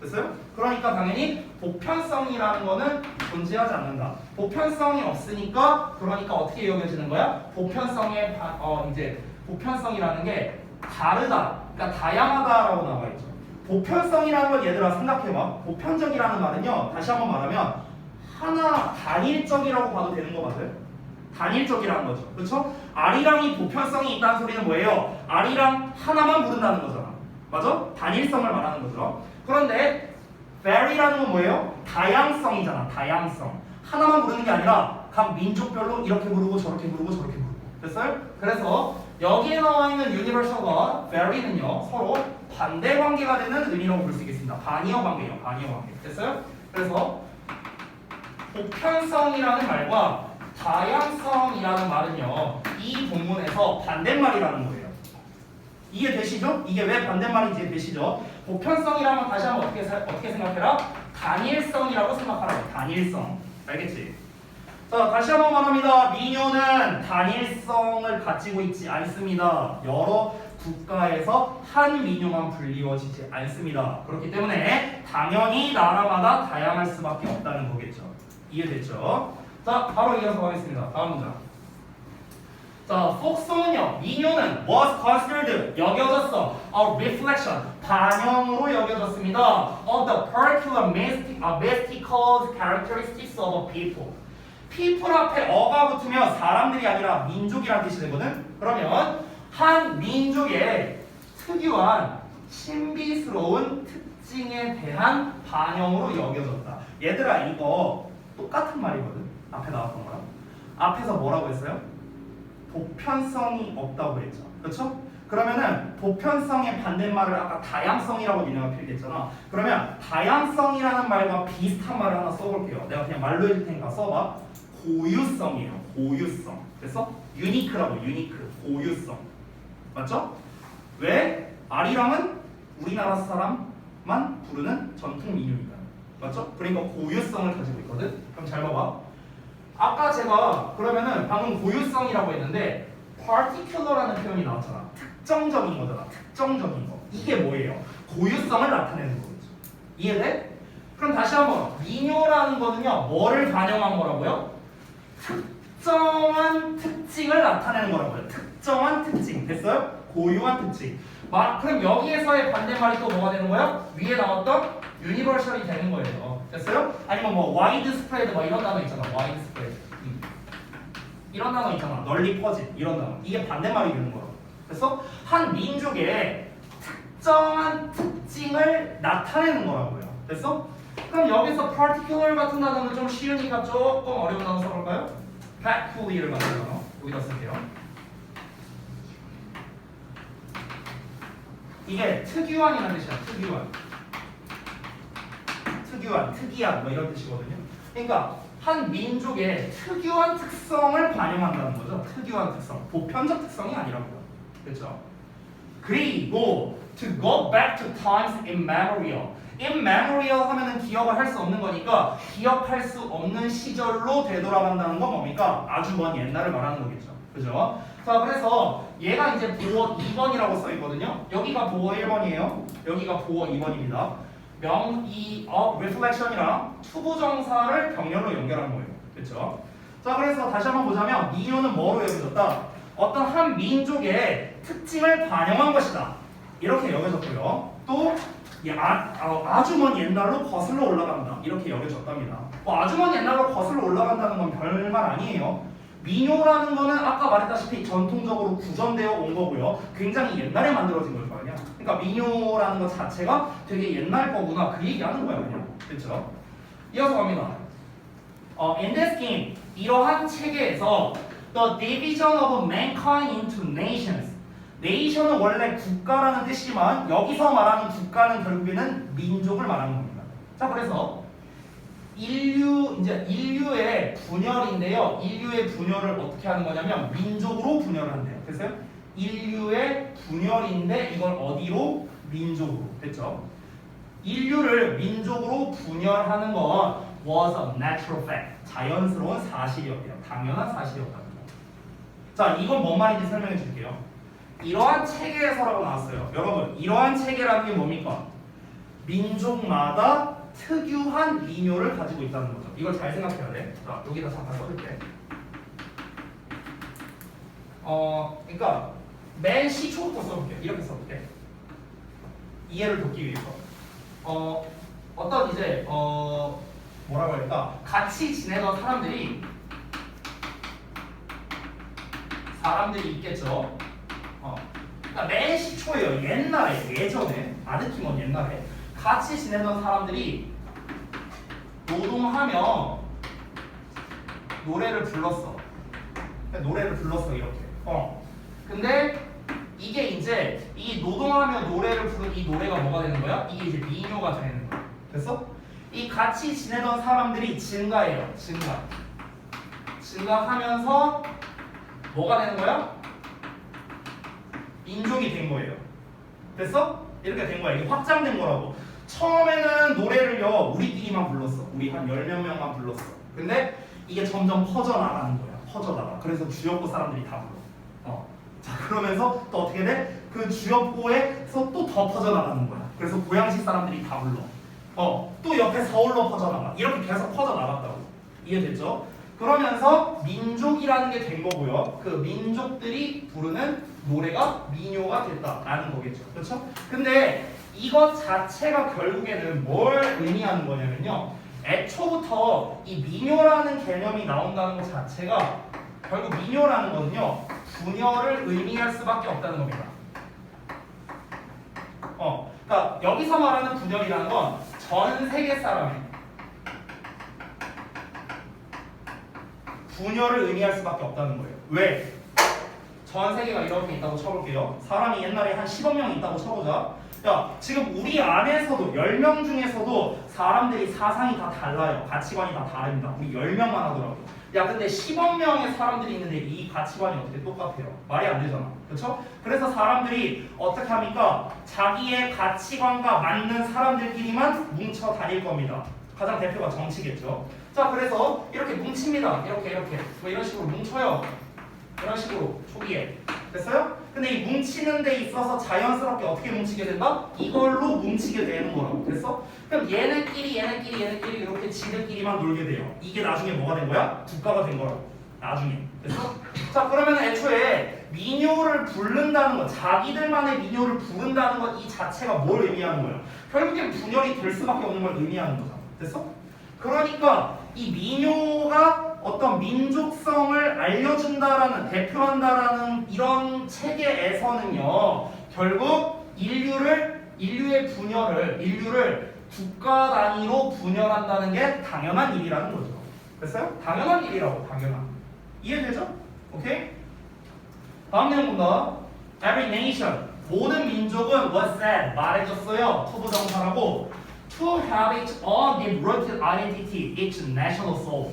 됐어요? 그러니까 당연히 보편성이라는 거는 존재하지 않는다. 보편성이 없으니까 그러니까 어떻게 여겨지는 거야? 보편성의 이제 보편성이라는 게 다르다. 그러니까 다양하다라고 나와 있죠. 보편성이라는 건 얘들아 생각해봐. 보편적이라는 말은요. 다시 한번 말하면 하나 단일적이라고 봐도 되는 거 맞아요? 단일적이라는 거죠. 그렇죠? 아리랑이 보편성이 있다는 소리는 뭐예요? 아리랑 하나만 부른다는 거잖아. 맞아? 단일성을 말하는 거죠. 그런데 vary라는 건 뭐예요? 다양성이잖아. 다양성. 하나만 부르는 게 아니라 각 민족별로 이렇게 부르고 저렇게 부르고 저렇게 부르고. 됐어요? 그래서 여기에 나와 있는 universal과 vary는요 서로 반대 관계가 되는 의미라고 볼 수 있겠습니다. 반이어 관계예요. 반이어 관계. 됐어요? 그래서 보편성이라는 말과 다양성이라는 말은요 이 본문에서 반대말이라는 거예요. 이해되시죠? 이게 왜 반대말인지 이해되시죠? 보편성이라면 다시 한번 어떻게 생각해라? 단일성이라고 생각하라고. 단일성. 알겠지? 자, 다시 한번 말합니다. 민요는 단일성을 가지고 있지 않습니다. 여러 국가에서 한 민요만 불리워지지 않습니다. 그렇기 때문에 당연히 나라마다 다양할 수밖에 없다는 거겠죠. 이해됐죠? 자, 바로 이어서 가겠습니다. 다음 문장. 자, 폭송은요, 민요는 was considered 여겨졌어. A reflection 반영으로 여겨졌습니다. Of the particular mystical characteristics of a people. people 앞에 어가 붙으면 사람들이 아니라 민족이라는 뜻이 되거든. 그러면 한 민족의 특유한 신비스러운 특징에 대한 반영으로 여겨졌다. 얘들아 이거 똑같은 말이거든. 앞에 나왔던 거랑. 앞에서 뭐라고 했어요? 보편성이 없다고 했죠. 그렇죠? 그러면은 보편성의 반대말을 아까 다양성이라고 니네가 필기했잖아. 그러면 다양성이라는 말과 비슷한 말을 하나 써볼게요. 내가 그냥 말로 해줄 테니까 써봐. 고유성이에요. 고유성. 그래서 유니크라고. 유니크. 고유성. 맞죠? 왜? 아리랑은 우리나라 사람만 부르는 전통 민요입니다. 맞죠? 그러니까 고유성을 가지고 있거든. 그럼 잘 봐봐. 아까 제가 그러면은 방금 고유성이라고 했는데 particular라는 표현이 나왔잖아. 특정적인 거잖아. 특정적인 거. 이게 뭐예요? 고유성을 나타내는 거죠. 이해돼? 그럼 다시 한번 민요라는 거는요. 뭐를 반영한 거라고요? 특정한 특징을 나타내는 거라고요. 특정한 특징. 됐어요? 고유한 특징. 그럼 여기에서의 반대말이 또 뭐가 되는 거야? 위에 나왔던 유니버셜이 되는 거예요. 됐어요? 아니면 뭐 와이드 스프레드 뭐 이런 단어 있잖아. 와이드 스프레드. 이런 단어 있잖아. 널리 퍼진 이런 단어. 이게 반대말이 되는 거야. 그래서 한 민족의 특정한 특징을 나타내는 거라고요. 됐어? 그럼 여기서 particular 같은 단어는 좀 쉬우니까 조금 어려운 단어 써볼까요? peculiar 같은 단어 여기다 쓸게요. 이게 특유한이라는 뜻이야. 특유한, 특이한 뭐 이런 뜻이거든요. 그러니까 한 민족의 특유한 특성을 반영한다는 거죠. 특유한 특성, 보편적 특성이 아니라고요. 그렇죠? 그리고 to go back to times immemorial. immemorial 하면은 기억을 할 수 없는 거니까 기억할 수 없는 시절로 되돌아간다는 건 뭡니까? 아주 먼 옛날을 말하는 거겠죠. 그죠? 자, 그래서 얘가 이제 보어 2번이라고 써 있거든요. 여기가 보어 1번이에요. 여기가 보어 2번입니다. reflection이랑 투부정사를 병렬로 연결한 거예요. 그렇죠? 자, 그래서 다시 한번 보자면 민요는 뭐로 여겨졌다? 어떤 한 민족의 특징을 반영한 것이다. 이렇게 여겨졌고요. 또 아주 먼 옛날로 거슬러 올라간다. 이렇게 여겨졌답니다. 아주 먼 옛날로 거슬러 올라간다는 건 별말 아니에요. 민요라는 거는 아까 말했다시피 전통적으로 구전되어 온 거고요. 굉장히 옛날에 만들어진 걸 거 아니야. 그러니까 민요라는 것 자체가 되게 옛날 거구나. 그 얘기하는 거야 그냥. 그렇죠? 이어서 갑니다. In this game, 이러한 체계에서 the division of mankind into nations. nation은 원래 국가라는 뜻이지만 여기서 말하는 국가는 결국에는 민족을 말하는 겁니다. 자, 그래서 인류의 분열인데요. 인류의 분열을 어떻게 하는 거냐면 민족으로 분열을 한대요. 됐어요? 인류의 분열인데 이걸 어디로? 민족으로. 됐죠? 인류를 민족으로 분열하는 건 was a natural fact. 자연스러운 사실이었대요. 당연한 사실이었다는 거. 자, 이건 뭔 말인지 설명해 줄게요. 이러한 체계에서라고 나왔어요. 여러분, 이러한 체계라는 게 뭡니까? 민족마다 특유한 민요를 가지고 있다는 거죠. 이걸 잘 생각해야 돼. 자, 여기다 잠깐 써줄게. 그러니까 맨 시초부터 써볼게. 이렇게 써볼게. 이해를 돕기 위해서. 어떤 이제 뭐라고 할까? 같이 지내던 사람들이 있겠죠. 그러니까 맨 시초예요. 옛날에, 예전에, 아득히 먼 옛날에 같이 지내던 사람들이 노동하며 노래를 불렀어. 이렇게. 근데 이게 이제 이 노동하며 노래를 부른 이 노래가 뭐가 되는 거야? 이게 이제 민요가 되는 거야. 됐어? 이 같이 지내던 사람들이 증가해요. 증가하면서 뭐가 되는 거야? 민족이 된 거예요. 됐어? 이렇게 된 거야. 이게 확장된 거라고. 처음에는 노래를요 우리끼리만 불렀어. 우리 한 10몇 명만 불렀어. 근데 이게 점점 퍼져나가는 거야. 퍼져나가. 그래서 주역고 사람들이 다 불러. 자, 그러면서 또 어떻게 돼? 그 주역고에서 또 더 퍼져나가는 거야. 그래서 고양시 사람들이 다 불러. 또 옆에 서울로 퍼져나가. 이렇게 계속 퍼져나갔다고. 이해됐죠? 그러면서 민족이라는 게 된 거고요. 그 민족들이 부르는 노래가 민요가 됐다라는 거겠죠. 그렇죠? 근데 이것 자체가 결국에는 뭘 의미하는 거냐면요. 애초부터 이 민요라는 개념이 나온다는 것 자체가 결국 민요라는 거는요. 분열을 의미할 수밖에 없다는 겁니다. 그러니까 여기서 말하는 분열이라는 건 전 세계 사람의 분열을 의미할 수밖에 없다는 거예요. 왜? 전 세계가 이렇게 있다고 쳐볼게요. 사람이 옛날에 한 10억 명 있다고 쳐보자. 야, 지금 우리 안에서도 10명 중에서도 사람들이 사상이 다 달라요. 가치관이 다 다릅니다. 우리 10명만 하더라고요. 야, 근데 10억 명의 사람들이 있는데 이 가치관이 어떻게 똑같아요? 말이 안 되잖아. 그렇죠? 그래서 사람들이 어떻게 합니까? 자기의 가치관과 맞는 사람들끼리만 뭉쳐 다닐 겁니다. 가장 대표가 정치겠죠. 자, 그래서 이렇게 뭉칩니다. 이렇게 뭐 이런 식으로 뭉쳐요. 이런 식으로 초기에 됐어요? 근데 이 뭉치는 데 있어서 자연스럽게 어떻게 뭉치게 된다? 이걸로 뭉치게 되는 거라고. 됐어? 그럼 얘네끼리 이렇게 지들끼리만 놀게 돼요. 이게 나중에 뭐가 된 거야? 국가가 된 거라고. 나중에. 됐어? 자, 그러면 애초에 민요를 부른다는 것, 자기들만의 민요를 부른다는 것 이 자체가 뭘 의미하는 거예요? 결국엔 분열이 될 수밖에 없는 걸 의미하는 거잖아. 됐어? 그러니까 이 민요가 어떤 민족성을 알려준다라는, 대표한다라는 이런 체계에서는요, 결국 인류의 분열을, 인류를 국가 단위로 분열한다는 게 당연한 일이라는 거죠. 됐어요? 당연한 일이라고, 당연한. 이해되죠? 오케이? 다음 내용 본다. Every nation, 모든 민족은 was said, 말해줬어요. 투부정사라고 to have its own deep-rooted identity, its national soul.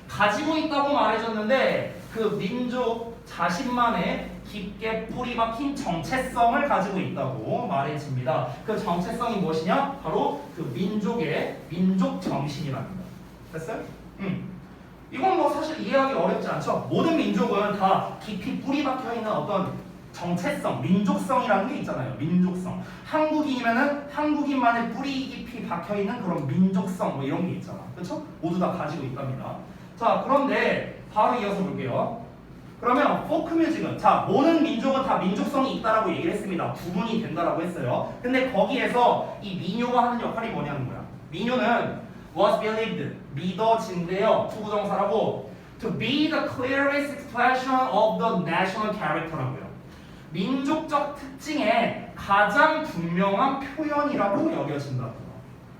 가지고 있다고 말해줬는데 그 민족 자신만의 깊게 뿌리 박힌 정체성을 가지고 있다고 말해집니다. 그 정체성이 무엇이냐? 바로 그 민족의 민족 정신이랍니다. 됐어요? 이건 뭐 사실 이해하기 어렵지 않죠? 모든 민족은 다 깊이 뿌리 박혀 있는 어떤 정체성, 민족성이라는 게 있잖아요. 민족성. 한국인이면은 한국인만의 뿌리 깊이 박혀 있는 그런 민족성 뭐 이런 게 있잖아. 그렇죠? 모두 다 가지고 있답니다. 자, 그런데 바로 이어서 볼게요. 그러면 포크 뮤직은 자, 모든 민족은 다 민족성이 있다라고 얘기를 했습니다. 구분이 된다라고 했어요. 근데 거기에서 이 민요가 하는 역할이 뭐냐는 거야. 민요는 was believed, 믿어진대요. 투부정사라고 to be the clearest expression of the national character라고요. 민족적 특징의 가장 분명한 표현이라고 여겨진다.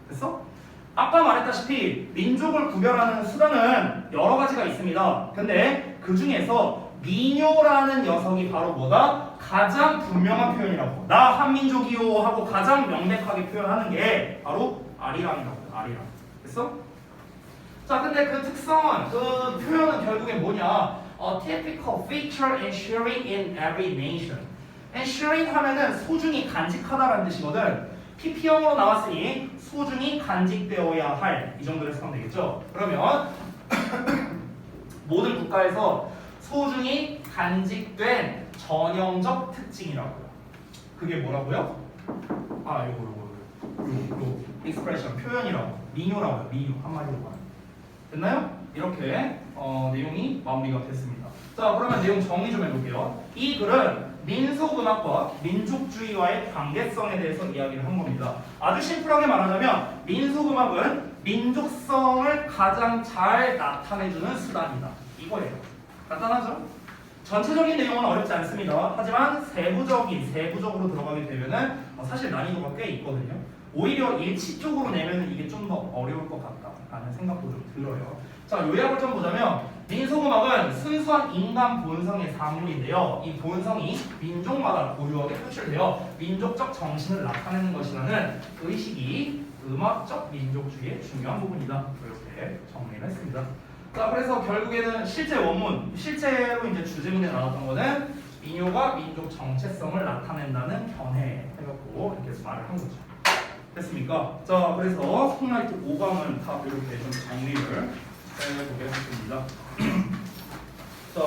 됐어? 아까 말했다시피 민족을 구별하는 수단은 여러 가지가 있습니다. 근데 그 중에서 민요라는 녀석이 바로 뭐다? 가장 분명한 표현이라고. 나 한민족이요 하고 가장 명백하게 표현하는 게 바로 아리랑이라고. 아리랑. 됐어? 자, 근데 그 특성은, 그 표현은 결국에 뭐냐? typical feature ensuring in every nation. ensuring 하면은 소중히 간직하다라는 뜻이거든. PP형으로 나왔으니 소중히 간직되어야 할, 이 정도로 해석하면 되겠죠? 그러면 모든 국가에서 소중히 간직된 전형적 특징이라고요. 그게 뭐라고요? 아, 요거 expression, 표현이라고. 민요라고요. 민요, 한마디로 말하면. 됐나요? 이렇게 내용이 마무리가 됐습니다. 자, 그러면 내용 정리 좀 해볼게요. 이 글은 민속음악과 민족주의와의 관계성에 대해서 이야기를 한 겁니다. 아주 심플하게 말하자면 민속음악은 민족성을 가장 잘 나타내주는 수단이다. 이거예요. 간단하죠? 전체적인 내용은 어렵지 않습니다. 하지만 세부적으로 들어가게 되면은 사실 난이도가 꽤 있거든요. 오히려 일치적으로 내면 이게 좀 더 어려울 것 같다라는 생각도 좀 들어요. 자, 요약을 좀 보자면 민속음악은 순수한 인간 본성의 산물인데요. 이 본성이 민족마다 고유하게 표출되어 민족적 정신을 나타내는 것이라는 의식이 음악적 민족주의의 중요한 부분이다. 이렇게 정리를 했습니다. 자, 그래서 결국에는 실제 원문, 실제로 이제 주제문에 나왔던 거는 민요가 민족 정체성을 나타낸다는 견해 해갖고 이렇게 말을 한 거죠. 됐습니까? 자, 그래서 콩라이트 5강은 다 이렇게 좀 정리를 해보겠습니다. 자,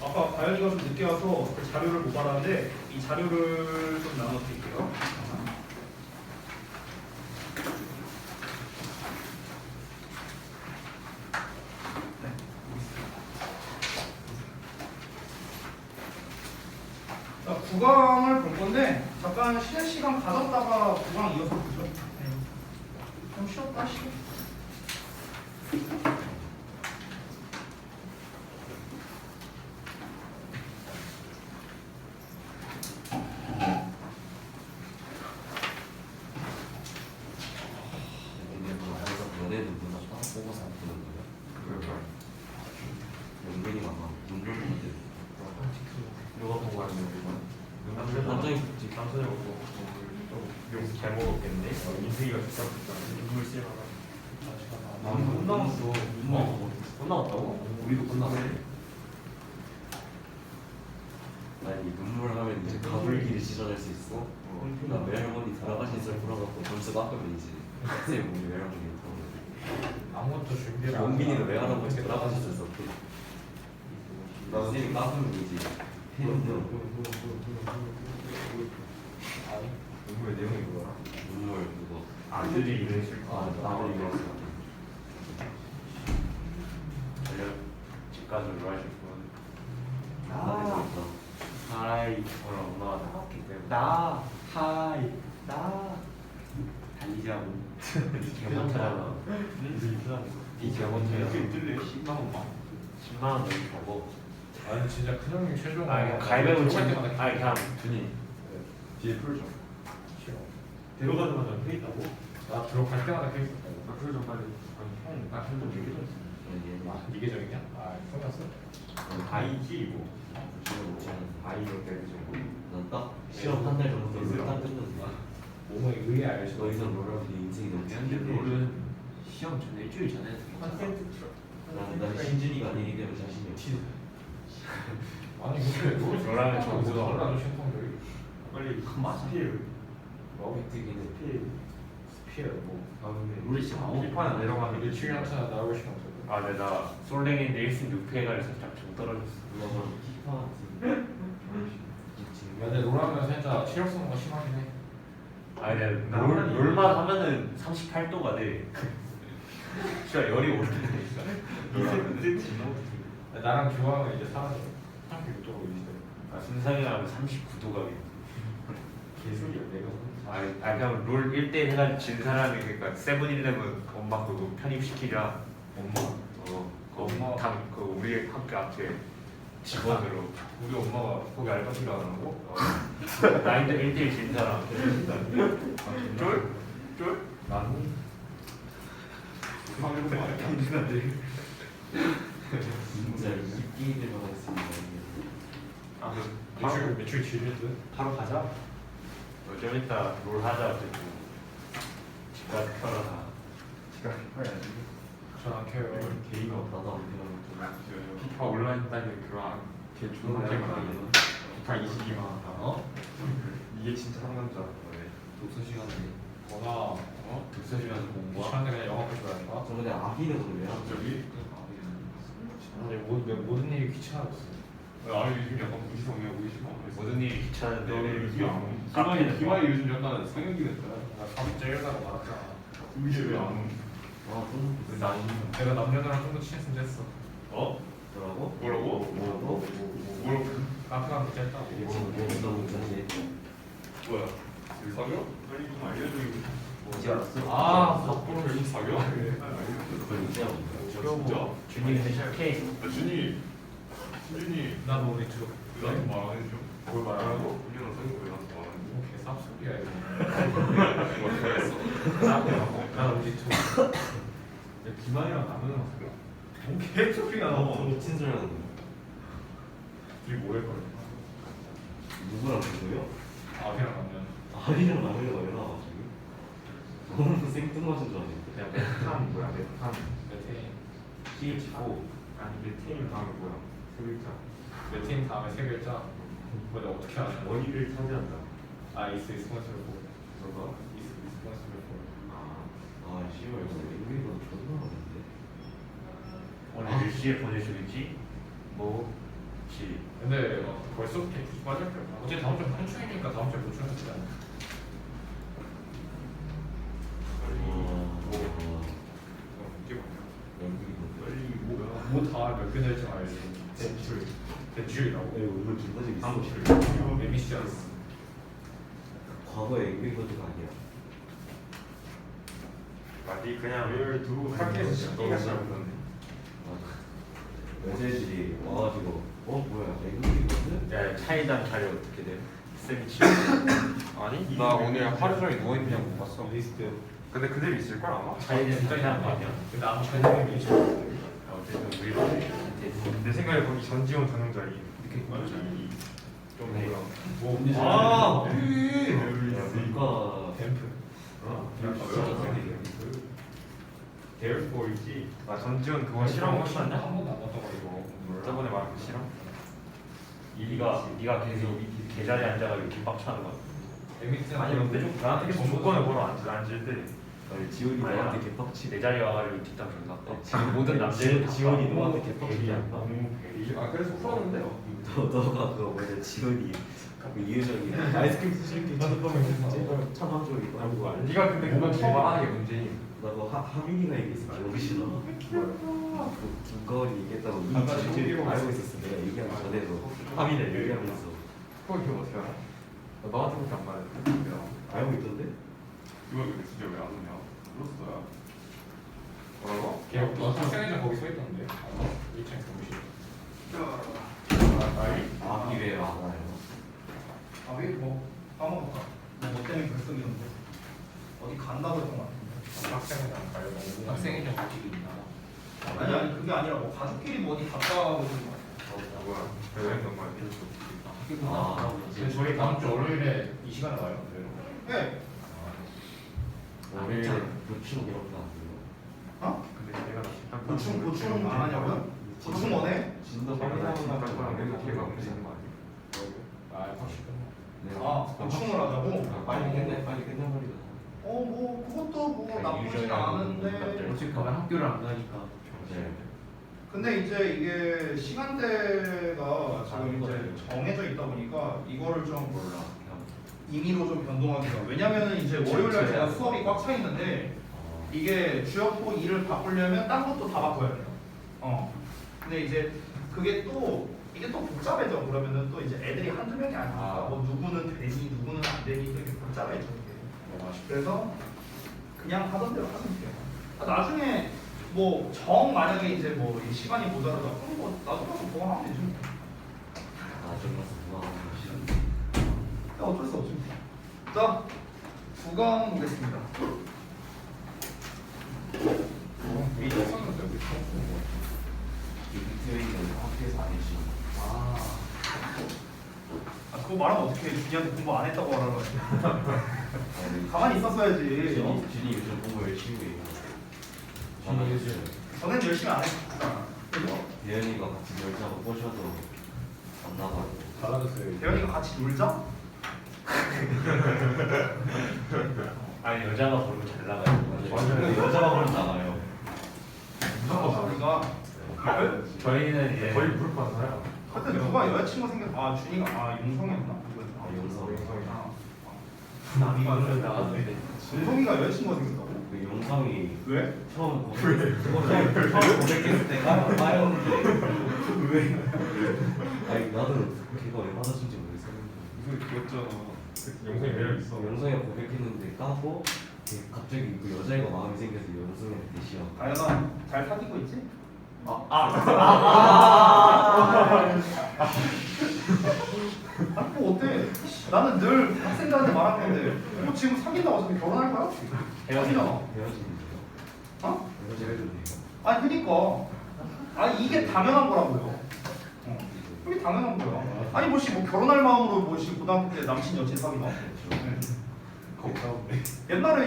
아까 가연이가 좀 늦게 와서 그 자료를 못 받았는데 이 자료를 좀 나눠드릴게요. 네, 자, 9강을 볼 건데 잠깐 쉬는 시간 가졌다가 9강 이어서 보죠. 네. 좀 쉬었다 쉬어. 잘 먹었겠네. 인생이가 비싸겠다. 눈물 쎄하다. 못 남았어. 못 남았다고? 우리도 끝났어. 아니 눈물 하면 이제 가불기를 찢어낼 수 있어. 나 외할머니 돌아가신 썰 풀어갖고 점수가 아까면 이제 학생 우리 외할머니 아무것도 준비를 안 용빈이는 하고 왜 하는 건지 이렇게 따라가셨어. 나도 쌤이 까부는 거지. 아니 눈물 내용이 뭐야? 눈물 그거. 아들이 이런 식. 나도 이거 달려 집까지 올라가실 분. 아. 하이. 오늘 엄마가 나왔기 때문에. 나 하이 나 달리자고. 니가 못하잖아. 니가 못해요. 뜰래? 10만 원만. 10만 원 너무 적어. 아니 진짜 큰형님 최종 가위바위보 치는 거. 아니 그냥 준이 뒤에 풀죠. 싫어. 들어가자마자 회 있다고? 나 들어갈 때마다 계속 있다고. 그래 좀 빨리. 형 나한테 얘기 좀. 아 이게 적이냐? 아 형이었어? 아이지 뭐. 아이로 때리죠. 난딱 시험 한 달 정도 있으면 딱 끝났어. 몸을 의해 알지. 더 이상 롤하면 네 인생이 너무 근데 힘들어. 롤은 시험 전 일주일 전에 컨센트 난 신준이가 아니기 때문에 자신이 없어. 아니 근데 롤 롤하면 저 뭐 무서워. 달라져 신통들이. 빨리 스피드 마음이 뜨긴 해. 스피어 뭐. 롤이 진짜 아무 피파나 내려가면 일주일 한차 나오고 싶은 없어. 아, 근데 나 솔랭인데 1승 6패가 살짝 좀 떨어졌어. 누가 피파 야 근데 롤하면 살짝 체력 쓰는 거 심하긴 해. 아, 근데 롤만 하면은 38도가 돼. 진짜 열이 오르니까. 나랑 교환은 이제 사라져. 36도로 이제. 아, 순상이랑 39도가 돼. 개소리야 내가. 아, 그냥 롤 1대1 해가지고 진 사람이 그러니까 세븐일레븐 엄마 그거 편입시키랴. 엄마. 그 엄마. 그 우리 학교 앞에 직원으로. 우리 엄마가 거기 알바생도 안 하고. 나인데 1대1 진 사람. 쫄? 쫄? 나는. 방금 거 아니야? 진짜 이끼들만 했습니다. 아, 매출 지르듯. 바로 가자. 좀 이따 롤 하자 어쨌든. 집까지 켜라. 집까지 켜야지. 전안 켜요. 개인가 나도 안 되는 피파 온라인 따기 그거 걔 존나 개많아. 피파 22만 원. 어? 이게 진짜 상남자. 독서 시간에 거나 어? 독서 시간에 공부하. 시간대 그냥 영화 보지 말까? 저 근데 아기는 오늘 왜 하죠? 저기? 근데 모든 일이 귀찮아졌어. 아니 요즘 약간 무지성이야 무지성. 모든 일이 귀찮은데 이게 안 오. 카페는 기만이 요즘 약간 상영기 됐다. 나 밤 째려다가 말았잖아. 이게 왜 안 오? 아 좀 난 내가 남녀랑 좀 더 친했으면 됐어. 어? 뭐라고? 뭐라고? 뭐라고? 뭐라고? 카페 가면 됐다고. 이게 지금 너무 사실 뭐야? 사겨? 빨리 좀 알려줘. 이제 알았어? 아, 삿포로 요즘 사겨? 그걸 이제 알았어. 진짜? 준이 근데 착해. 준이 난 우리 두. 나한테 말 안 해줘. 뭘 말하라고? 준이랑 사귀고 왜 나한테 말 안 해줘? 뭐 개쌉소리야 이거. 난 우리 두. 기만이랑 나누는 거 사겨? 뭔 개소리야 너. 미친 소리 하는 거야. 둘이 뭐할 거야? 누구랑 그거요? 아비랑 남녀. 아리랑 나누려고 왜 나와 지금? 너무 생뚱맞은 줄 알았는데. 그냥 메탄 뭐야 메탄. 메테인. PH4 아니 메테인 다음에 뭐야? 세 글자. 메테인 다음에 세 글자. 뭐 내가 어떻게 아냐? 원위를 차지한다. 아 이스 스폰서를 보고. 너가? 이스 스폰서를 보고. 아 씨발 이거 앵글리보다 존나 많은데. 오늘 몇 시에 보내주겠지? 뭐지? 근데 벌써 그렇게 굳이 빠질 필요 없나? 어차피 다음 주에 한충이니까 다음 주에 보충할 수 있잖아. 이게 뭐냐? 뭐다 몇 개 될지 알지. 대출. 대출이라고. 이거 존나 재밌어. 사무실. 에미시아스. 과거의 앵글리버드가 아니야. 아니 그냥 왜 두고 학교에서 시기가 시작했는데. 여자애들이 와가지고 뭐야 앵글리버드? 야 차이단 자리 어떻게 돼? 쌤이 치. 아니? 나 오늘 하루 종일 누워있냐고 못 봤어. 리스트. 근데 그대로 있을걸 아마? 차이단 진짜 차이단 이상한 거 아니야? 아니야? 근데 아무 전형이 미쳐. 어쨌든 우리 내 생각에 거기 전지훈 전형자리. 이렇게 맞지? 좀 뭐야? 뭐? 아 문과 댐프. 데어포 있지? 나 전지훈 그거 실험 한 혹시 번도 안 봤던 거 이거. 저번에 말한 그 실험? 네가 계속 이 자리에 앉아가지고 이렇게 빡쳐하는 거야. 에미트 아니 근데 좀 나한테 계속 조건을 보러 앉을 때 아니 지훈이 아니야. 너한테 개빡치. 내 자리에 와가지고 뒷담 존나 떠. 지금 모든 남자들 지훈이 너한테 개빡치지 않나? 아 그래서 풀었는데요. 너가 그거 뭐냐 지훈이 그 이유정이 아이스크림 수실게 제발 참아줘 이거 하고 네가 근데 그건 좋아하는 게 문제임. 나그 하민이가 얘기했어 알고 계시나? 그 김건희 얘기했다고 아까 이미 저기로 알고 있었어. 내가 얘기하기 전에도 하민이 얘기하면서 그걸 기억 어떻게 알아? 나 너한테밖에 안 말했는데. 알고 있던데? 이거 진짜 왜 안 오냐? 불렀어요. 뭐라고? 걔 학생회장 거기 서 있던데. 2층 교무실. 아 이게 안 와요. 아왜뭐 까먹었다. 뭐 때문에 결석이었는데 어디 간다고 했던 것 같은데. 학생회장 가려고. 학생회장 조직이 있나? 아니 아니 그게 아니라 뭐 가족끼리 뭐 어디 갔다 와고 있는 거 같아. 뭐야? 대회했던 거야? 아 근데 저희 다음 주 월요일에 이 시간에 와요. 네. 월요일에 보충 이런 거안 돼요. 어? 근데 걔가 식당 보충 안 하냐고요? 보충 원해? 진짜 빨리 빨리 나오는 나오는 거랑 사람 내가 걔가 없는 거 아니야? 아 확실히. 아 보충을 하자고? 빨리 끝내버리자. 뭐 그것도 뭐 나쁘진 않은데 어차피 가면 학교를 안 가니까. 네. 근데 이제 이게 시간대가 지금 이제 정해져 있다 보니까 이거를 좀 몰라. 임의로 좀 변동하기가 왜냐면은 이제 월요일날 제가 수업이 꽉 차 있는데 이게 주역고 일을 바꾸려면 딴 것도 다 바꿔야 돼요. 근데 이제 그게 또 이게 또 복잡해져. 그러면은 또 이제 애들이 한두 명이 아니니까 뭐 누구는 되니 누구는 안 되니 되게 복잡해져. 이게. 그래서 그냥 하던 대로 하면 돼요. 나중에 뭐 정 만약에 이제 뭐 이 시간이 모자라다 그럼 뭐 나중에 가서 보강하면 되지. 나중에 가서 어쩔 수 없지. 자, 9강 보겠습니다. 미리 썼는데 우리 처음 쓰는 거. 이태원이는 학교에서 안 해주지. 그거 말하면 어떻게 준이한테 공부 안 했다고 말하는 거야? 가만히 있었어야지. 준이 요즘 공부 열심히 해요. 준이 요즘. 전엔 열심히 안 했잖아. 대현이가 같이 놀자고 꼬셔도 안 나가고. 달라졌어요. 대현이가 같이 놀자? 아니 여자가 부르면 잘 나가요. 근데 여자가 그럼 나가요. 우리가 저희는 이제 거의 무릎 꿇었어요. 하여튼 누가 여자친구 생겼 준이가 용성이었나? 누구였나? 용성. 남이가 나갔는데. 용성이가 여자친구가 생겼다고? 그 용성이 왜? 처음 고백했을 때 까였는데 왜? 아니 나도 걔가 왜 받아준지 모르겠었는데 이거 귀엽잖아. 영상이 매력 있어. 용성이가 고백했는데 까고 갑자기 그 여자애가 마음이 생겨서 용성이한테 대시하고 다현아 잘 사귀고 있지? 뭐 어때? 나는 늘 학생들한테 말한 건데 뭐 지금 사귄다고 어차피 결혼할 거야? 사귀잖아. 헤어지는데요? 어? 헤어지는데요? 아니 그니까 이게 당연한 거라고요. 이게 당연한 거야. 아니 뭐 결혼할 마음으로 고등학교 때 남친 여친 사귀나? 옛날에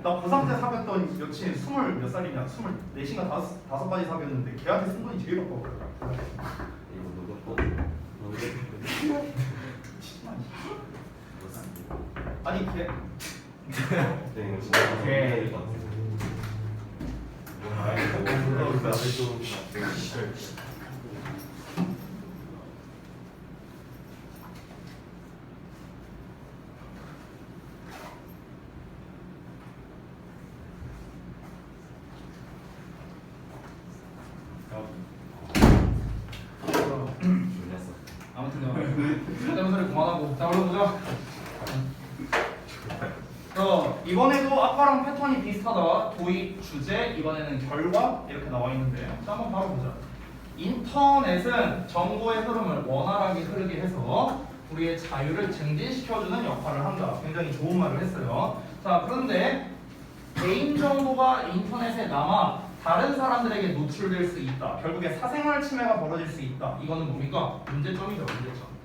나 고3 때 사귀었던 여친 20몇 살이냐? 24인가 5가지 사귀었는데 걔한테 쓴 돈이 제일 아까워. 이거 누가 또 아니 걔 네 이거 진짜 해야 될 것 같아요. 졸렸어. 아무튼 쓸데없는 소리 그만하고 자 얼른 보자. 이번에도 아까랑 패턴이 비슷하다. 도입, 주제, 이번에는 결과 이렇게 나와 있는데 자 한번 바로 보자. 인터넷은 정보의 흐름을 원활하게 흐르게 해서 우리의 자유를 증진시켜주는 역할을 한다. 굉장히 좋은 말을 했어요. 자 그런데 개인정보가 인터넷에 남아 다른 사람들에게 노출될 수 있다. 결국에 사생활 침해가 벌어질 수 있다. 이거는 뭡니까? 문제점이죠. 문제점.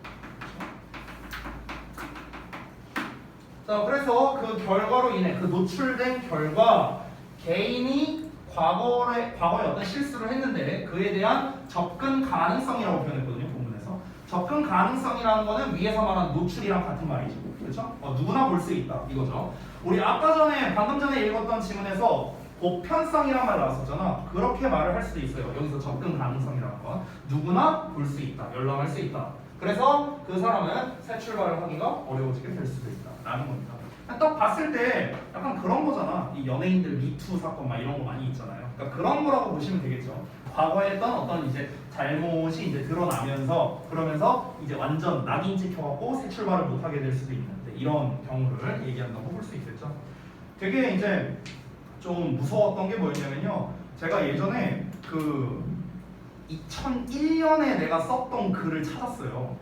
자, 그래서 그 결과로 인해 그 노출된 결과 개인이 과거에 어떤 실수를 했는데 그에 대한 접근 가능성이라고 표현했거든요. 본문에서 접근 가능성이라는 거는 위에서 말한 노출이랑 같은 말이죠. 그렇죠? 누구나 볼 수 있다 이거죠. 우리 아까 전에 방금 전에 읽었던 지문에서 보편성이란 말 나왔었잖아. 그렇게 말을 할 수도 있어요. 여기서 접근 가능성이라는 건 누구나 볼 수 있다, 열람할 수 있다. 그래서 그 사람은 새 출발을 하기가 어려워지게 될 수도 있다라는 겁니다. 딱 봤을 때 약간 그런 거잖아. 이 연예인들 미투 사건 막 이런 거 많이 있잖아요. 그러니까 그런 거라고 보시면 되겠죠. 과거에 했던 어떤 이제 잘못이 이제 드러나면서 그러면서 이제 완전 낙인 찍혀갖고 새 출발을 못하게 될 수도 있는데 이런 경우를 얘기한다고 볼 수 있겠죠. 되게 이제 좀 무서웠던 게 뭐였냐면요. 제가 예전에 그 2001년에 내가 썼던 글을 찾았어요.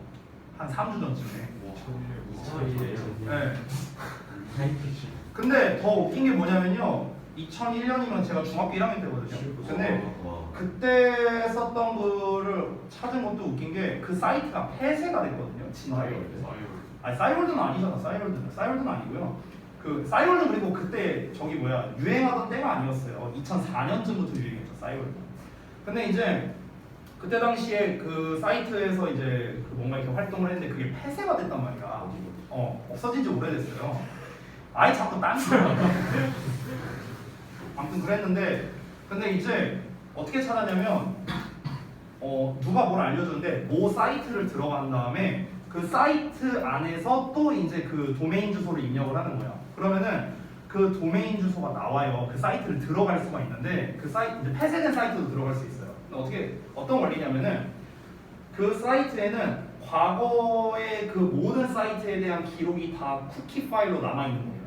한 3주 전쯤에. 네. 근데 더 웃긴 게 뭐냐면요. 2001년이면 제가 중학교 1학년 때거든요. 근데 그때 썼던 글을 찾은 것도 웃긴 게 그 사이트가 폐쇄가 됐거든요. 진짜. 아니 싸이월드는 아니잖아. 싸이월드는 아니고요. 그 싸이월드 그리고 그때 저기 뭐야 유행하던 때가 아니었어요. 2004년쯤부터 유행했죠 싸이월드. 근데 이제 그때 당시에 그 사이트에서 이제 그 뭔가 이렇게 활동을 했는데 그게 폐쇄가 됐단 말이야. 없어진 지 오래됐어요. 아예 자꾸 딴 소리 아무튼 그랬는데 근데 이제 어떻게 찾았냐면 누가 뭘 알려줬는데 모 사이트를 들어간 다음에 그 사이트 안에서 또 이제 그 도메인 주소를 입력을 하는 거야. 그러면은 그 도메인 주소가 나와요. 그 사이트를 들어갈 수가 있는데 그 사이트 이제 폐쇄된 사이트도 들어갈 수 있어요. 어떤 원리냐면은 그 사이트에는 과거의 그 모든 사이트에 대한 기록이 다 쿠키 파일로 남아 있는 거예요.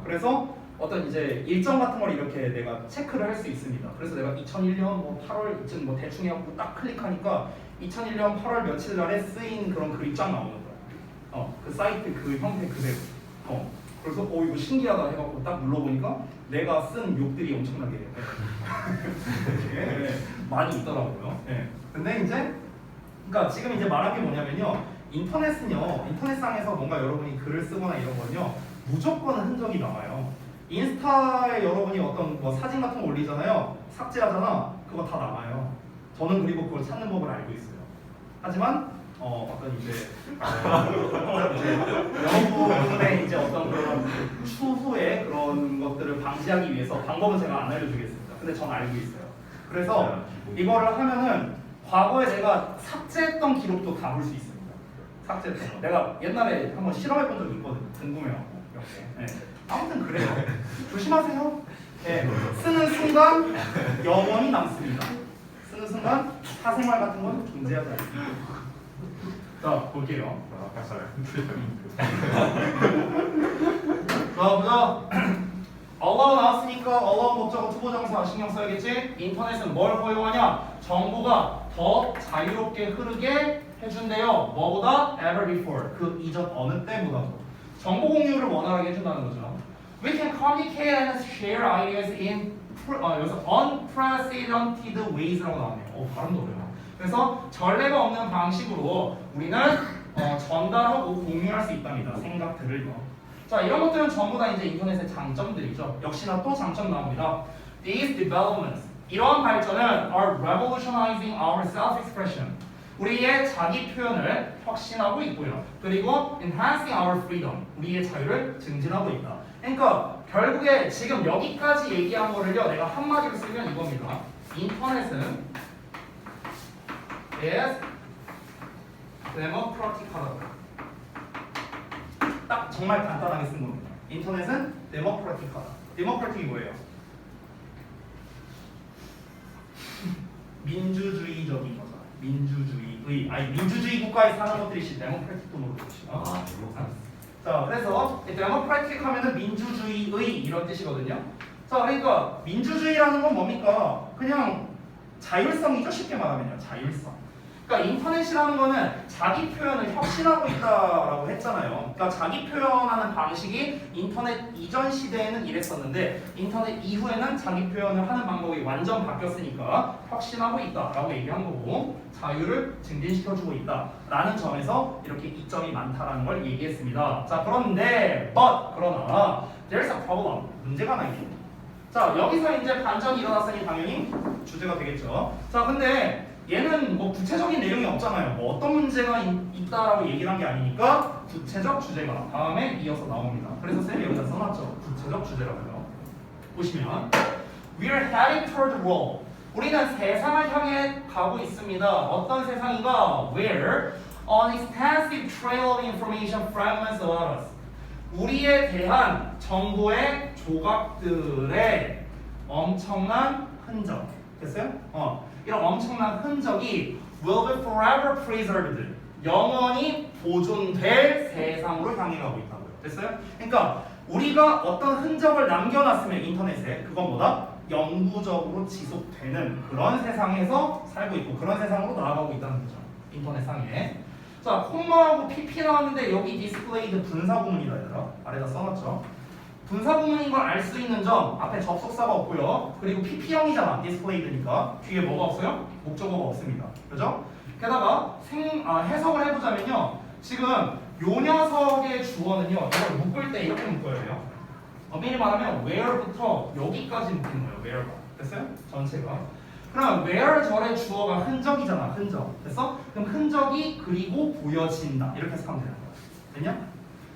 그래서 어떤 이제 일정 같은 걸 이렇게 내가 체크를 할 수 있습니다. 그래서 내가 2001년 뭐 8월쯤 뭐 대충 해갖고 딱 클릭하니까 2001년 8월 며칠 날에 쓰인 그런 글이 쫙 나오는 거야. 그 사이트 그 형태 그대로. 그래서 이거 신기하다 해갖고 딱 눌러보니까 내가 쓴 욕들이 엄청나게 많이 있더라고요. 근데 이제 그러니까 지금 이제 말한 게 뭐냐면요. 인터넷상에서 뭔가 여러분이 글을 쓰거나 이런 건요. 무조건 흔적이 남아요. 인스타에 여러분이 어떤 뭐 사진 같은 거 올리잖아요. 삭제하잖아. 그거 다 남아요. 저는 그리고 그걸 찾는 법을 알고 있어요. 하지만 어떤 이제 여러분의 이제 어떤 그런 추후의 그런 것들을 방지하기 위해서 방법은 제가 안 알려주겠습니다. 근데 전 알고 있어요. 그래서 이거를 하면은 과거에 내가 삭제했던 기록도 다 볼 수 있습니다. 삭제했던 거. 내가 옛날에 한번 실험해 본 적이 있거든요. 궁금해갖고 이렇게. 아무튼 그래요. 조심하세요. 쓰는 순간 영원히 남습니다. 쓰는 순간 사생활 같은 건 존재하지 않습니다. 자, 볼게요. 자, 보자. allow 나왔으니까 allow 목적어 투부정사 신경 써야겠지? 인터넷은 뭘 허용하냐? 정보가 더 자유롭게 흐르게 해준대요. 뭐보다? ever before. 그 이전 어느 때보다도. 정보 공유를 원활하게 해준다는 거죠. We can communicate and share ideas in 여기서 unprecedented ways라고 나오네요. 발음도 어려워. 그래서 전례가 없는 방식으로 우리는 전달하고 공유할 수 있답니다. 생각들을요. 자, 이런 것들은 전부 다 이제 인터넷의 장점들이죠. 역시나 또 장점 나옵니다. These developments, 이러한 발전은 are revolutionizing our self-expression. 우리의 자기 표현을 혁신하고 있고요. 그리고 enhancing our freedom, 우리의 자유를 증진하고 있다. 그러니까 결국에 지금 여기까지 얘기한 거를요, 내가 한마디로 쓰면 이겁니다. 인터넷은 is democratic하다. 딱 정말 간단하게 쓴 겁니다. 인터넷은 democratic하다. democratic이 뭐예요? 민주주의적인 거죠. 민주주의 국가에 사는 것들이 데모크라틱도 모르겠죠. 자, 그래서 데모크라틱 하면은 민주주의의 이런 뜻이거든요. 자, 그러니까 민주주의라는 건 뭡니까? 그냥 자율성이죠. 쉽게 말하면요. 자율성. 그러니까 인터넷이라는 거는 자기 표현을 혁신하고 있다라고 했잖아요. 그러니까 자기 표현하는 방식이 인터넷 이전 시대에는 이랬었는데 인터넷 이후에는 자기 표현을 하는 방법이 완전 바뀌었으니까 혁신하고 있다라고 얘기한 거고 자유를 증진시켜주고 있다라는 점에서 이렇게 이점이 많다라는 걸 얘기했습니다. 자, 그런데 그러나 there's a problem. 문제가 하나 있습니다. 자, 여기서 이제 반전이 일어났으니 당연히 주제가 되겠죠. 자, 근데 얘는 뭐 구체적인 내용이 없잖아요. 뭐 어떤 문제가 있다라고 얘기를 한 게 아니니까 구체적 주제가 다음에 이어서 나옵니다. 그래서 쌤이 여기다 써놨죠. 구체적 주제라고요. 보시면 We're heading toward the world. 우리는 세상을 향해 가고 있습니다. 어떤 세상인가? Where an extensive trail of information fragments about us. 우리에 대한 정보의 조각들의 엄청난 흔적. 됐어요? 이런 엄청난 흔적이 will be forever preserved. 영원히 보존될 세상으로 향해 가고 있다고요. 됐어요? 그러니까 우리가 어떤 흔적을 남겨놨으면 인터넷에 그건 뭐다? 영구적으로 지속되는 그런 세상에서 살고 있고 그런 세상으로 나아가고 있다는 거죠. 인터넷 상에. 자, 콤마하고 PP 나왔는데 여기 디스플레이드 분사구문이다 얘들아. 아래다 써놨죠. 분사구문인 걸 알 수 있는 점 앞에 접속사가 없고요. 그리고 PP형이잖아. 디스플레이드니까 뒤에 뭐가 없어요? 목적어가 없습니다. 그죠? 게다가 해석을 해보자면요. 지금 요 녀석의 주어는요. 이걸 묶을 때 이렇게 묶어야 돼요. 미리 말하면 where부터 여기까지 묶이는 거예요. where가. 됐어요? 전체가. 그럼 where 절의 주어가 흔적이잖아. 흔적. 됐어? 그럼 흔적이 그리고 보여진다. 이렇게 해석하면 되는 거야. 됐냐?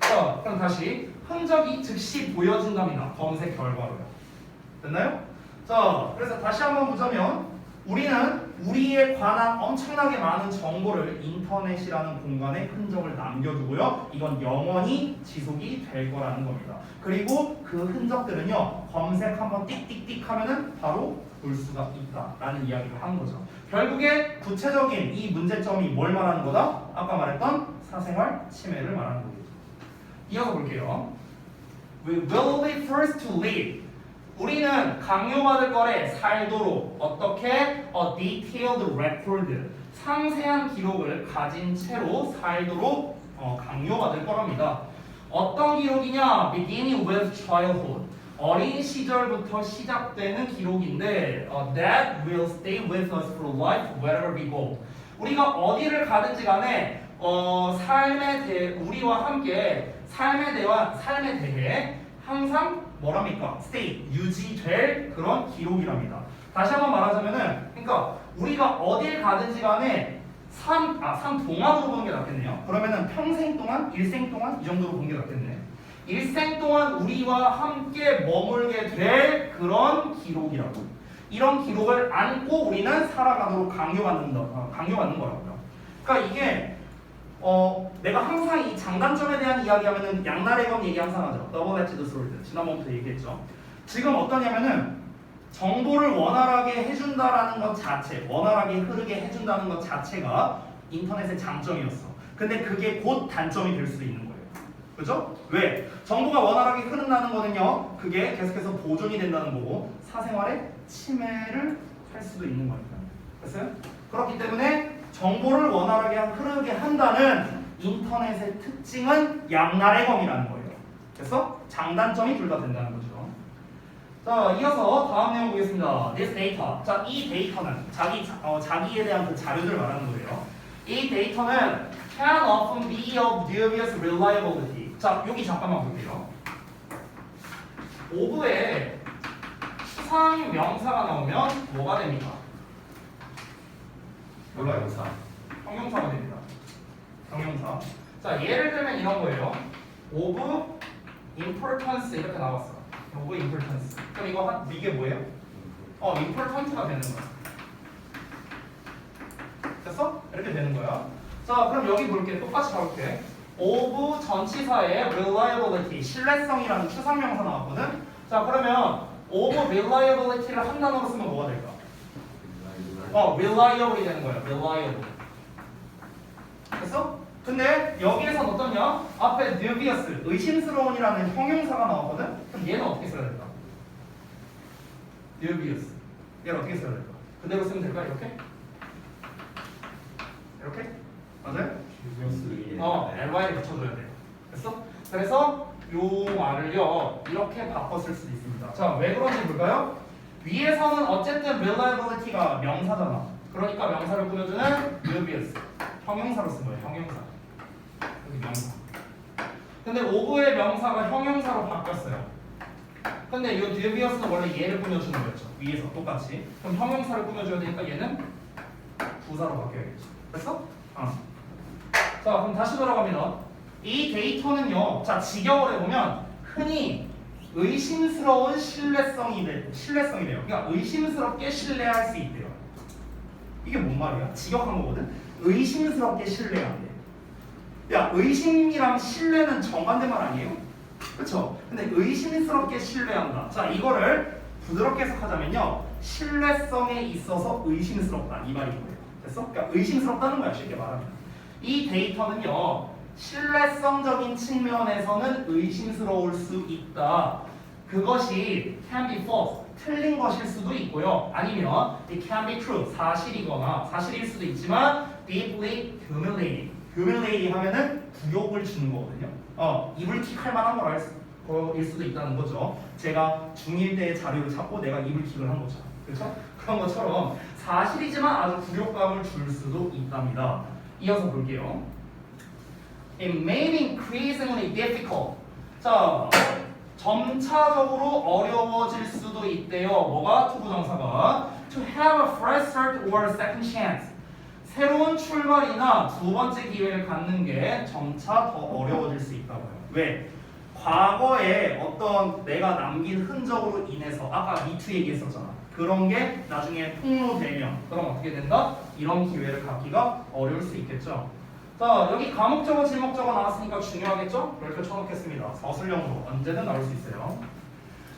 자, 그럼 다시 흔적이 즉시 보여진답니다. 검색 결과로요. 됐나요? 자, 그래서 다시 한번 보자면 우리는 우리에 관한 엄청나게 많은 정보를 인터넷이라는 공간에 흔적을 남겨두고요. 이건 영원히 지속이 될 거라는 겁니다. 그리고 그 흔적들은요. 검색 한번 띡띡띡 하면은 바로 볼 수가 있다라는 이야기를 하는 거죠. 결국에 구체적인 이 문제점이 뭘 말하는 거다? 아까 말했던 사생활 침해를 말하는 거겠죠. 이어서 볼게요. We will be first to live. 우리는 강요받을 거래 살도록 어떻게 a detailed record 상세한 기록을 가진 채로 살도록 강요받을 거랍니다. 어떤 기록이냐? Beginning with childhood. 어린 시절부터 시작되는 기록인데 that will stay with us for life wherever we go. 우리가 어디를 가든지 간에 우리와 함께 삶에 대해 항상 뭐랍니까? stay, 유지될 그런 기록이랍니다. 다시 한번 말하자면은 그러니까 우리가 어딜 가든지 간에 삶 동안으로 보는 게 낫겠네요. 그러면은 평생 동안, 일생 동안 이 정도로 보는 게 낫겠네. 일생 동안 우리와 함께 머물게 될 그런 기록이라고. 이런 기록을 안고 우리는 살아가도록 강요받는 거라고요. 그러니까 이게 내가 항상 이 장단점에 대한 이야기하면은 양날의 검 얘기 항상 하죠. 더블 엣지드 소드. 지난번부터 얘기했죠. 지금 어떠냐면은 정보를 원활하게 해준다라는 것 자체, 원활하게 흐르게 해준다는 것 자체가 인터넷의 장점이었어. 근데 그게 곧 단점이 될 수도 있는 거예요. 그죠? 왜? 정보가 원활하게 흐른다는 거는요. 그게 계속해서 보존이 된다는 거고 사생활에 침해를 할 수도 있는 거니까. 됐어요? 그렇기 때문에 정보를 원활하게 흐르게 한다는 인터넷의 특징은 양날의 검이라는 거예요. 그래서 장단점이 둘 다 된다는 거죠. 자, 이어서 다음 내용 보겠습니다. This data. 자, 이 데이터는 자기에 대한 그 자료들 말하는 거예요. 이 데이터는 can often be of dubious reliability. 자, 여기 잠깐만 볼게요. 오브에 수상 명사가 나오면 뭐가 됩니까? 몰라요. 형용사가 됩니다. 형용사. 자, 예를 들면 이런 거예요. of importance 이렇게 나왔어. of importance. 그럼 이게 뭐예요? important가 되는 거야. 됐어? 이렇게 되는 거야. 자, 그럼 여기 볼게. 똑같이 가볼게. of 전치사의 reliability, 신뢰성이라는 추상명사 나왔거든. 자, 그러면 of reliability를 한 단어로 쓰면 뭐가 될까? reliable이 되는 거예요. reliable. 됐어? 근데 여기에선 어떠냐? 앞에 dubious, 의심스러운이라는 형용사가 나오거든? 그럼 얘는 어떻게 써야 될까? dubious. 얘를 어떻게 써야 될까? 그대로 쓰면 될까? 이렇게? 이렇게? 맞아요? ly를 붙여줘야 돼요. 됐어? 그래서 요 말을요 이렇게 바꿔 쓸 수도 있습니다. 자, 왜 그런지 볼까요? 위에서는 어쨌든 reliability가 명사잖아. 그러니까 명사를 꾸며주는 dubious. 형용사로 쓴 거예요. 형용사. 여기 명사. 근데 of의 명사가 형용사로 바뀌었어요. 근데 이 dubious는 원래 얘를 꾸며주는 거였죠. 위에서 똑같이. 그럼 형용사를 꾸며줘야 되니까 얘는 부사로 바뀌어야겠죠. 됐어? 자, 그럼 다시 돌아갑니다. 이 데이터는요, 자, 직역을 해보면 흔히 의심스러운 신뢰성이 돼요. 그러니까 의심스럽게 신뢰할 수 있대요. 이게 뭔 말이야? 직역한 거거든? 의심스럽게 신뢰한대. 야, 의심이랑 신뢰는 정반대 말 아니에요? 그쵸? 근데 의심스럽게 신뢰한다. 자, 이거를 부드럽게 해석하자면요, 신뢰성에 있어서 의심스럽다. 이 말인 거예요. 됐어? 그러니까 의심스럽다는 거야, 쉽게 말하면. 이 데이터는요, 신뢰성적인 측면에서는 의심스러울 수 있다. 그것이 can be false, 틀린 것일 수도 있고요. 아니면 it can be true, 사실일 수도 있지만 deeply humiliating. humiliating 하면은 굴욕을 주는 거거든요. 이불킥할 만한 거일 수도 있다는 거죠. 제가 중1 때의 자료를 찾고 내가 이불킥을 한 거죠. 그렇죠? 그런 것처럼 사실이지만 아주 굴욕감을 줄 수도 있답니다. 이어서 볼게요. It may be increasingly difficult. 자, 점차적으로 어려워질 수도 있대요. 뭐가? 투부정사가 to have a fresh start or a second chance. 새로운 출발이나 두 번째 기회를 갖는 게 점차 더 어려워질 수 있다고요. 왜? 과거에 어떤 내가 남긴 흔적으로 인해서 아까 미투 얘기했었잖아. 그런 게 나중에 폭로되면 그럼 어떻게 된다? 이런 기회를 갖기가 어려울 수 있겠죠. 자, 여기 과목적어, 지목적어 나왔으니까 중요하겠죠? 별표 쳐놓겠습니다. 서술형으로 언제든 나올 수 있어요.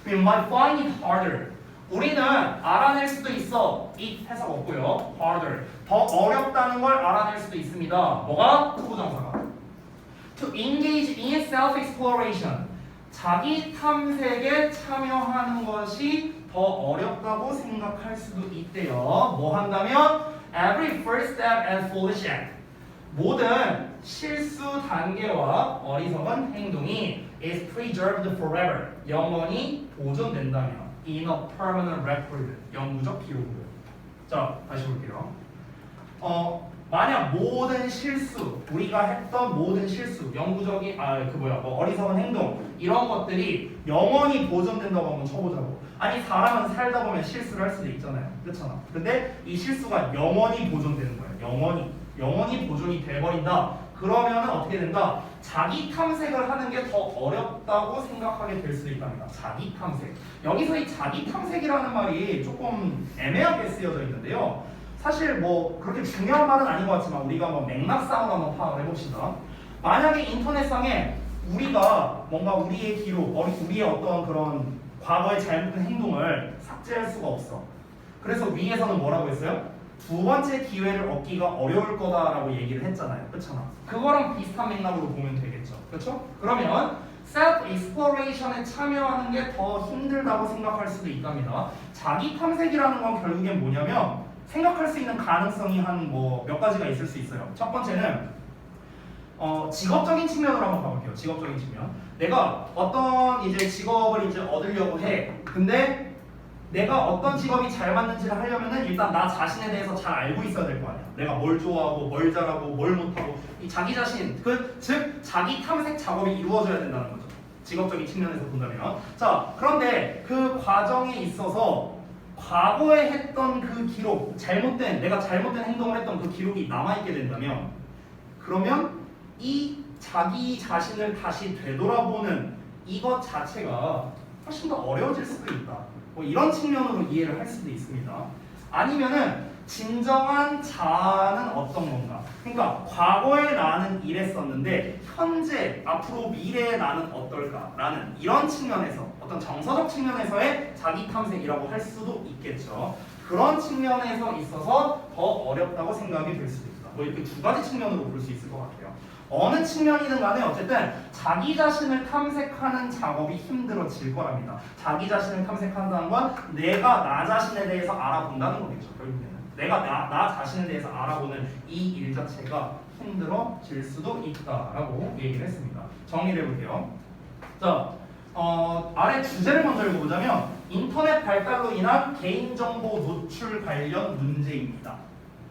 We might find it harder. 우리는 알아낼 수도 있어. it 해석 없고요. harder. 더 어렵다는 걸 알아낼 수도 있습니다. 뭐가? 투부정사가. To engage in self-exploration. 자기 탐색에 참여하는 것이 더 어렵다고 생각할 수도 있대요. 뭐 한다면? Every first step and foolish act. 모든 실수 단계와 어리석은 행동이 is preserved forever. 영원히 보존된다면 in a permanent record. 영구적 기록으로. 자, 다시 볼게요. 만약 모든 실수, 우리가 했던 모든 실수, 영구적인 어리석은 행동 이런 것들이 영원히 보존된다고 한번 쳐보자고. 아니 사람은 살다 보면 실수를 할 수도 있잖아요. 그렇잖아. 근데 이 실수가 영원히 보존되는 거예요. 영원히 보존이 돼버린다. 그러면은 어떻게 된다? 자기 탐색을 하는 게 더 어렵다고 생각하게 될 수도 있답니다. 자기 탐색. 여기서 이 자기 탐색이라는 말이 조금 애매하게 쓰여져 있는데요. 사실 뭐 그렇게 중요한 말은 아닌 것 같지만 우리가 한번 맥락상으로 한번 파악을 해봅시다. 만약에 인터넷상에 우리가 뭔가 우리의 기록, 우리의 어떤 그런 과거의 잘못된 행동을 삭제할 수가 없어. 그래서 위에서는 뭐라고 했어요? 두 번째 기회를 얻기가 어려울 거다라고 얘기를 했잖아요. 그렇잖아. 그거랑 비슷한 맥락으로 보면 되겠죠. 그렇죠? 그러면 self-exploration에 참여하는 게 더 힘들다고 생각할 수도 있답니다. 자기 탐색이라는 건 결국엔 뭐냐면 생각할 수 있는 가능성이 한 몇 가지가 있을 수 있어요. 첫 번째는 직업적인 측면으로 한번 가볼게요. 직업적인 측면. 내가 어떤 이제 직업을 이제 얻으려고 해. 근데 내가 어떤 직업이 잘 맞는지를 하려면은 일단 나 자신에 대해서 잘 알고 있어야 될 거 아니야. 내가 뭘 좋아하고 뭘 잘하고 뭘 못하고 이 자기 자신 즉 자기 탐색 작업이 이루어져야 된다는 거죠. 직업적인 측면에서 본다면. 자, 그런데 그 과정에 있어서 과거에 했던 그 기록, 내가 잘못된 행동을 했던 그 기록이 남아있게 된다면 그러면 이 자기 자신을 다시 되돌아보는 이것 자체가 훨씬 더 어려워질 수도 있다. 뭐 이런 측면으로 이해를 할 수도 있습니다. 아니면은 진정한 자아는 어떤 건가? 그러니까 과거에 나는 이랬었는데 현재, 앞으로 미래의 나는 어떨까라는 이런 측면에서 어떤 정서적 측면에서의 자기 탐색이라고 할 수도 있겠죠. 그런 측면에서 있어서 더 어렵다고 생각이 될 수도 있다. 뭐 이렇게 두 가지 측면으로 볼 수 있을 것 같아요. 어느 측면이든 간에 어쨌든 자기 자신을 탐색하는 작업이 힘들어질 거랍니다. 자기 자신을 탐색한다는 건 내가 나 자신에 대해서 알아본다는 거겠죠. 결국에는 내가 나 자신에 대해서 알아보는 이 일 자체가 힘들어질 수도 있다라고 얘기를 했습니다. 정리를 해볼게요. 자, 아래 주제를 먼저 읽어보자면 인터넷 발달로 인한 개인정보 노출 관련 문제입니다.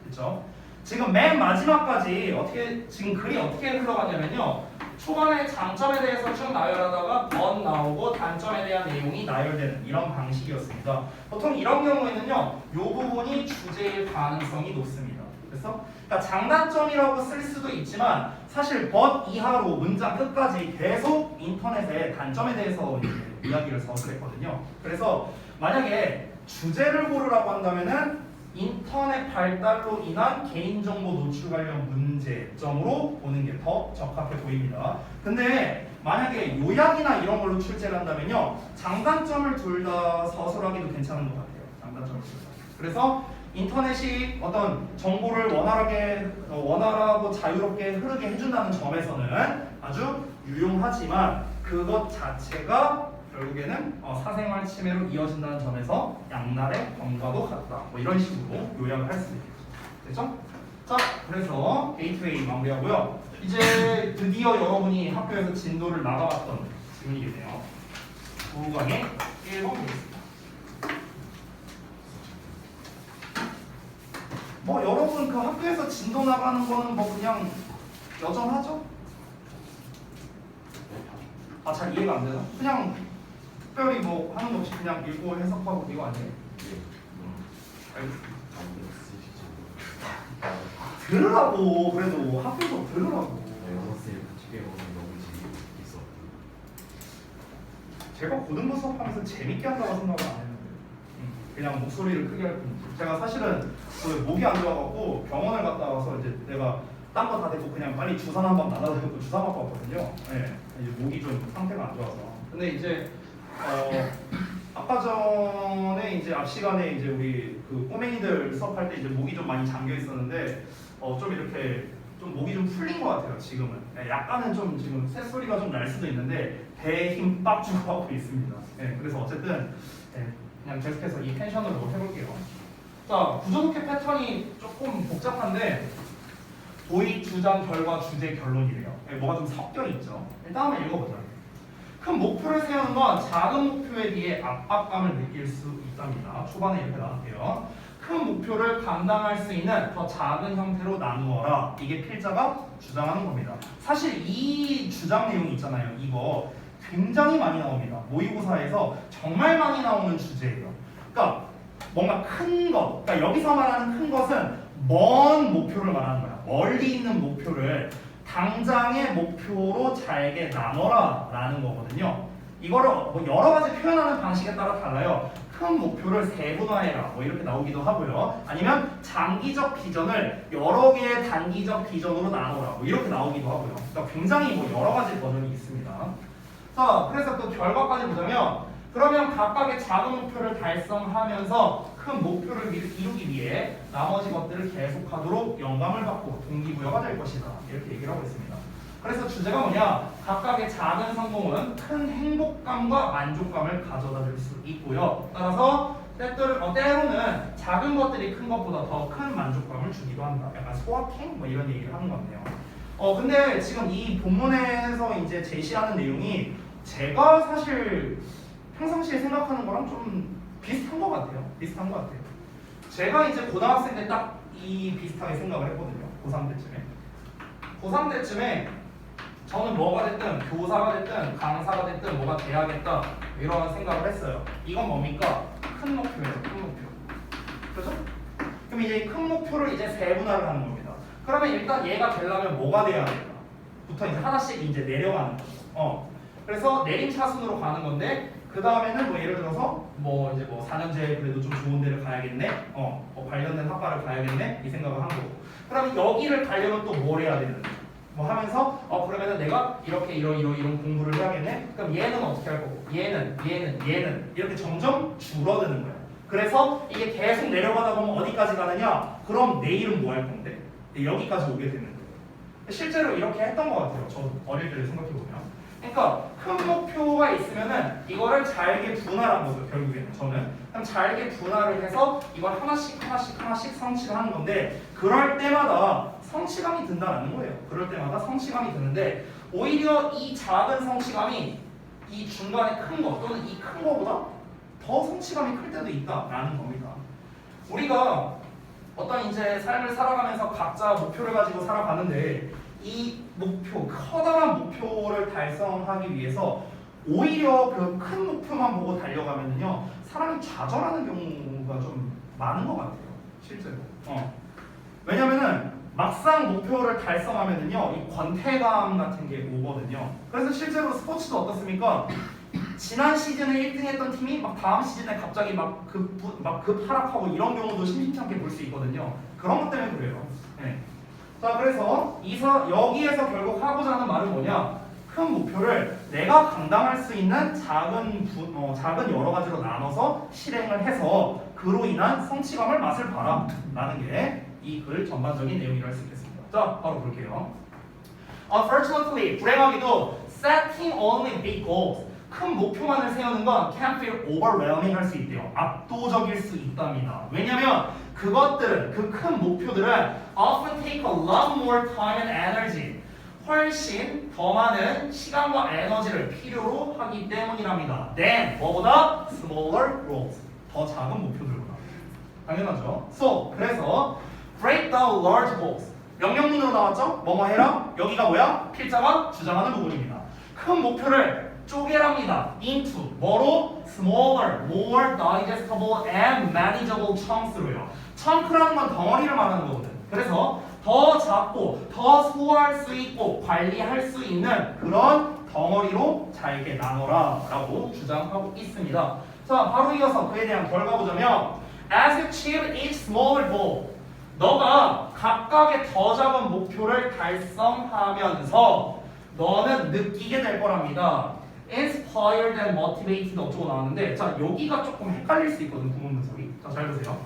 그렇죠? 지금 맨 마지막까지 지금 글이 어떻게 흘러가냐면요. 초반에 장점에 대해서 쭉 나열하다가 덧 나오고 단점에 대한 내용이 나열되는 이런 방식이었습니다. 보통 이런 경우에는요. 이 부분이 주제일 가능성이 높습니다. 됐어? 그러니까 장단점이라고 쓸 수도 있지만 사실 but 이하로 문장 끝까지 계속 인터넷에 단점에 대해서 이제 이야기를 서술했거든요. 그래서 만약에 주제를 고르라고 한다면은 인터넷 발달로 인한 개인정보 노출 관련 문제점으로 보는 게 더 적합해 보입니다. 근데 만약에 요약이나 이런 걸로 출제를 한다면요, 장단점을 둘 다 서술하기도 괜찮은 것 같아요. 장단점을 둘 다. 그래서 인터넷이 어떤 정보를 원활하고 자유롭게 흐르게 해준다는 점에서는 아주 유용하지만 그것 자체가 결국에는 사생활 침해로 이어진다는 점에서 양날의 검과도 같다. 뭐 이런 식으로 요약을 할 수 있겠죠. 됐죠? 자, 그래서 게이트웨이 마무리하고요. 이제 드디어 여러분이 학교에서 진도를 나가봤던 질문이겠네요. 9강의 1번 보겠습니다. 뭐 여러분 그 학교에서 진도 나가는 거는 뭐 그냥 여전하죠? 아, 잘 이해가 안 되나? 그냥 특별히 뭐 하는 거 없이 그냥 읽고 해석하고 이거 아니에요? 알겠습니다. 들으라고. 그래도 학교에서 들으라고. 영어쌤 같이 배우면 너무 재밌어. 제가 고등부 수업하면서 재밌게 한다고 생각을 안 했는데 그냥 목소리를 크게 할 뿐이지. 제가 사실은 그 목이 안 좋아갖고 병원을 갔다 와서 이제 내가 딴 거 다 됐고 그냥 빨리 주사 한번 맞아서 주사 맞고 왔거든요. 네, 이제 목이 좀 상태가 안 좋아서. 근데 이제 아까 전에 이제 앞 시간에 이제 우리 그 꼬맹이들 수업할 때 이제 목이 좀 많이 잠겨 있었는데 좀 이렇게 좀 목이 좀 풀린 것 같아요. 지금은. 네, 약간은 좀 지금 새소리가 좀 날 수도 있는데 배에 힘 빡 주고 하고 있습니다. 네, 그래서 어쨌든 네, 그냥 계속해서 이 텐션으로 해볼게요. 자, 구조독해 패턴이 조금 복잡한데 도입, 주장, 결과, 주제, 결론이래요. 네, 뭐가 좀 섞여 있죠. 일단 한번 읽어보자. 큰 목표를 세우는 건 작은 목표에 비해 압박감을 느낄 수 있답니다. 초반에 이렇게 나왔대요. 큰 목표를 감당할 수 있는 더 작은 형태로 나누어라. 이게 필자가 주장하는 겁니다. 사실 이 주장 내용이 있잖아요. 이거 굉장히 많이 나옵니다. 모의고사에서 정말 많이 나오는 주제예요. 그러니까 뭔가 큰 것, 그러니까 여기서 말하는 큰 것은 먼 목표를 말하는 거야. 멀리 있는 목표를 당장의 목표로 잘게 나눠라 라는 거거든요. 이거를 뭐 여러 가지 표현하는 방식에 따라 달라요. 큰 목표를 세분화해라 뭐 이렇게 나오기도 하고요. 아니면 장기적 비전을 여러 개의 단기적 비전으로 나눠라 뭐 이렇게 나오기도 하고요. 그러니까 굉장히 뭐 여러 가지 버전이 있습니다. 자, 그래서 그 결과까지 보자면 그러면 각각의 작은 목표를 달성하면서 큰 목표를 이루기 위해 나머지 것들을 계속하도록 영감을 받고 동기부여가 될 것이다. 이렇게 얘기를 하고 있습니다. 그래서 주제가 뭐냐? 각각의 작은 성공은 큰 행복감과 만족감을 가져다 줄 수 있고요. 따라서 때로는 작은 것들이 큰 것보다 더 큰 만족감을 주기도 한다. 약간 소확행? 뭐 이런 얘기를 하는 것 같네요. 근데 지금 이 본문에서 이제 제시하는 내용이 제가 사실 평상시에 생각하는 거랑 좀 비슷한 것 같아요. 비슷한 것 같아요. 제가 이제 고등학생 때 딱 이 비슷하게 생각을 했거든요. 고3 때쯤에. 고3 때쯤에 저는 뭐가 됐든 교사가 됐든 강사가 됐든 뭐가 돼야겠다 이런 생각을 했어요. 이건 뭡니까? 큰 목표예요. 큰 목표. 그렇죠? 그럼 이제 큰 목표를 이제 세분화를 하는 겁니다. 그러면 일단 얘가 되려면 뭐가 돼야 될까? 부터 이제 하나씩 이제 내려가는 거죠. 그래서 내림차순으로 가는 건데 그 다음에는 뭐 예를 들어서 뭐 이제 뭐 4년제 그래도 좀 좋은 데를 가야겠네. 관련된 학과를 가야겠네. 이 생각을 한 거고. 그러면 여기를 가려면 또 뭘 해야 되는지. 뭐 하면서 그러면은 내가 이렇게 이런 공부를 해야겠네. 그럼 얘는 어떻게 할 거고? 얘는 이렇게 점점 줄어드는 거야. 그래서 이게 계속 내려가다 보면 어디까지 가느냐? 그럼 내일은 뭐 할 건데? 여기까지 오게 되는 거예요. 실제로 이렇게 했던 것 같아요. 저도 어릴 때 생각해 보면. 그러니까 큰 목표가 있으면은 이거를 잘게 분할한 거죠. 결국에는 저는 그럼 잘게 분할을 해서 이걸 하나씩 성취를 하는 건데 그럴 때마다 성취감이 든다는 거예요. 그럴 때마다 성취감이 드는데 오히려 이 작은 성취감이 이 중간에 큰 거 또는 이 큰 거보다 더 성취감이 클 때도 있다라는 겁니다. 우리가 어떤 이제 삶을 살아가면서 각자 목표를 가지고 살아가는데 이 목표, 커다란 목표를 달성하기 위해서 오히려 그 큰 목표만 보고 달려가면요 사람이 좌절하는 경우가 좀 많은 것 같아요. 실제로. 왜냐면은 막상 목표를 달성하면은요 이 권태감 같은 게 오거든요. 그래서 실제로 스포츠도 어떻습니까? 지난 시즌에 1등했던 팀이 막 다음 시즌에 갑자기 막 급하락하고 이런 경우도 심심찮게 볼 수 있거든요. 그런 것 때문에 그래요. 네. 자, 그래서 여기에서 결국 하고자 하는 말은 뭐냐? 큰 목표를 내가 감당할 수 있는 작은 여러 가지로 나눠서 실행을 해서 그로 인한 성취감을 맛을 봐라 라는 게 이 글 전반적인 내용이라 할 수 있겠습니다. 자, 바로 볼게요. Unfortunately, 불행하게도 setting only big goals, 큰 목표만을 세우는 건 can feel overwhelming 할 수 있대요. 압도적일 수 있답니다. 왜냐면 그것들은, 그 큰 목표들은 often take a lot more time and energy, 훨씬 더 많은 시간과 에너지를 필요로 하기 때문이랍니다. Then, 뭐보다? Smaller goals, 더 작은 목표들보다. 당연하죠. So, 그래서 break down large goals, 명령문으로 나왔죠? 뭐뭐 해라? 여기가 뭐야? 필자가 주장하는 부분입니다. 큰 목표를 쪼개랍니다. into, 뭐로? smaller, more digestible and manageable chunks로요. chunks라는 건 덩어리를 말하는 거거든. 그래서 더 작고 더 소화할 수 있고 관리할 수 있는 그런 덩어리로 잘게 나눠라 라고 주장하고 있습니다. 자, 바로 이어서 그에 대한 결과 보자면 as you achieve each smaller goal, 너가 각각의 더 작은 목표를 달성하면서 너는 느끼게 될 거랍니다. Inspired and motivated 어쩌고 나왔는데, 자, 여기가 조금 헷갈릴 수 있거든, 구문 분석이. 자, 잘 보세요.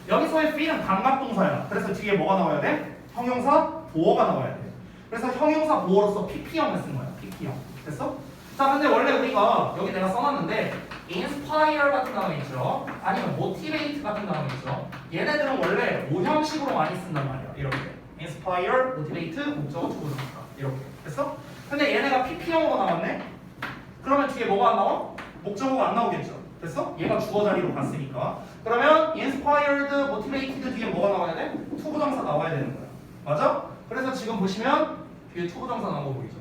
여기서의 feel은 감각동사야. 그래서 뒤에 뭐가 나와야 돼? 형용사 보어가 나와야 돼. 그래서 형용사 보어로서 PP형을 쓴 거야. PP형. 됐어? 자, 근데 원래 우리가 여기 내가 써놨는데 inspire 같은 단어 있죠? 아니면 motivate 같은 단어 있죠? 얘네들은 원래 오형식으로 많이 쓴단 말이야. 이렇게 inspire, motivate, 목적어, 주어동사 이렇게. 됐어? 근데 얘네가 PP형으로 나왔네? 그러면 뒤에 뭐가 안 나와? 목적어가 안 나오겠죠? 됐어? 얘가 주어 자리로 갔으니까. 그러면 inspired, motivated 뒤에 뭐가 나와야 돼? 투부정사 나와야 되는 거야. 맞아? 그래서 지금 보시면 뒤에 투부정사 나온 거 보이죠?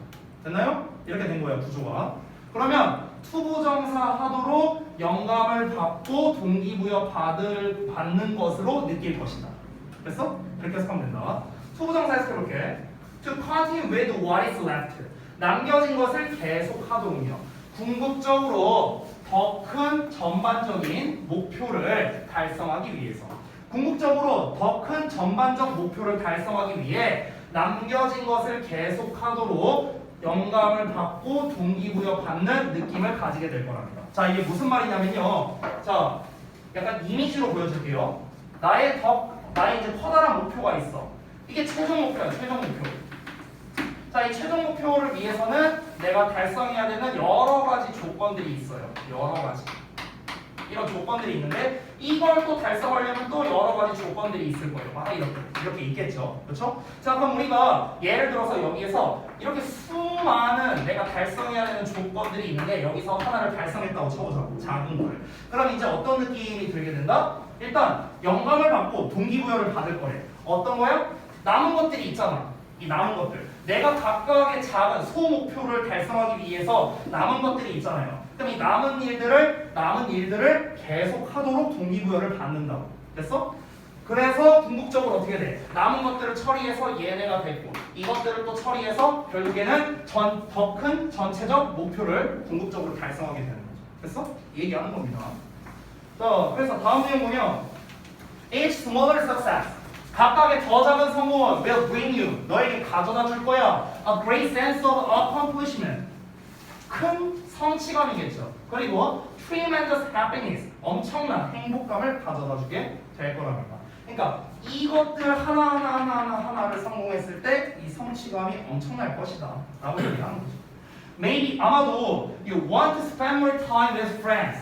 됐나요? 이렇게 된 거야, 구조가. 그러면 투부정사 하도록 영감을 받고 동기부여 받는 것으로 느낄 것이다. 됐어? 그렇게 해석하면 된다. 투부정사 해석해볼게. To continue with what is left, 남겨진 것을 계속하도록요. 궁극적으로 더 큰 전반적인 목표를 달성하기 위해서, 궁극적으로 더 큰 전반적 목표를 달성하기 위해 남겨진 것을 계속하도록 영감을 받고 동기부여 받는 느낌을 가지게 될 거랍니다. 자, 이게 무슨 말이냐면요. 자, 약간 이미지로 보여줄게요. 나의 이제 커다란 목표가 있어. 이게 최종 목표야, 최종 목표. 자, 이 최종 목표를 위해서는 내가 달성해야 되는 여러 가지 조건들이 있어요. 여러 가지. 이런 조건들이 있는데 이걸 또 달성하려면 또 여러 가지 조건들이 있을 거예요. 막 이렇게 있겠죠. 그렇죠? 자, 그럼 우리가 예를 들어서 여기에서 이렇게 수많은 내가 달성해야 되는 조건들이 있는데 여기서 하나를 달성했다고 쳐보자고. 작은 걸. 그럼 이제 어떤 느낌이 들게 된다? 일단 영감을 받고 동기부여를 받을 거래. 어떤 거야? 남은 것들이 있잖아. 이 남은 것들. 내가 각각의 작은 소목표를 달성하기 위해서 남은 것들이 있잖아요. 그럼 이 남은 일들을 계속 하도록 동기부여를 받는다고. 됐어? 그래서 궁극적으로 어떻게 돼? 남은 것들을 처리해서 얘네가 됐고 이것들을 또 처리해서 결국에는 더 큰 전체적 목표를 궁극적으로 달성하게 되는 거죠. 됐어? 이 얘기하는 겁니다. 자, 그래서 다음 내용 보면 Each smaller success, 각각의 더 작은 성공은 will bring you, 너에게 가져다 줄 거야. A great sense of accomplishment, 큰 성취감이겠죠. 그리고 tremendous happiness, 엄청난 행복감을 가져다 주게 될 거랍니다. 그러니까 이것들 하나를 성공했을 때 이 성취감이 엄청날 것이다 라고 얘기하는 거죠. Maybe, 아마도 you want to spend more time with friends,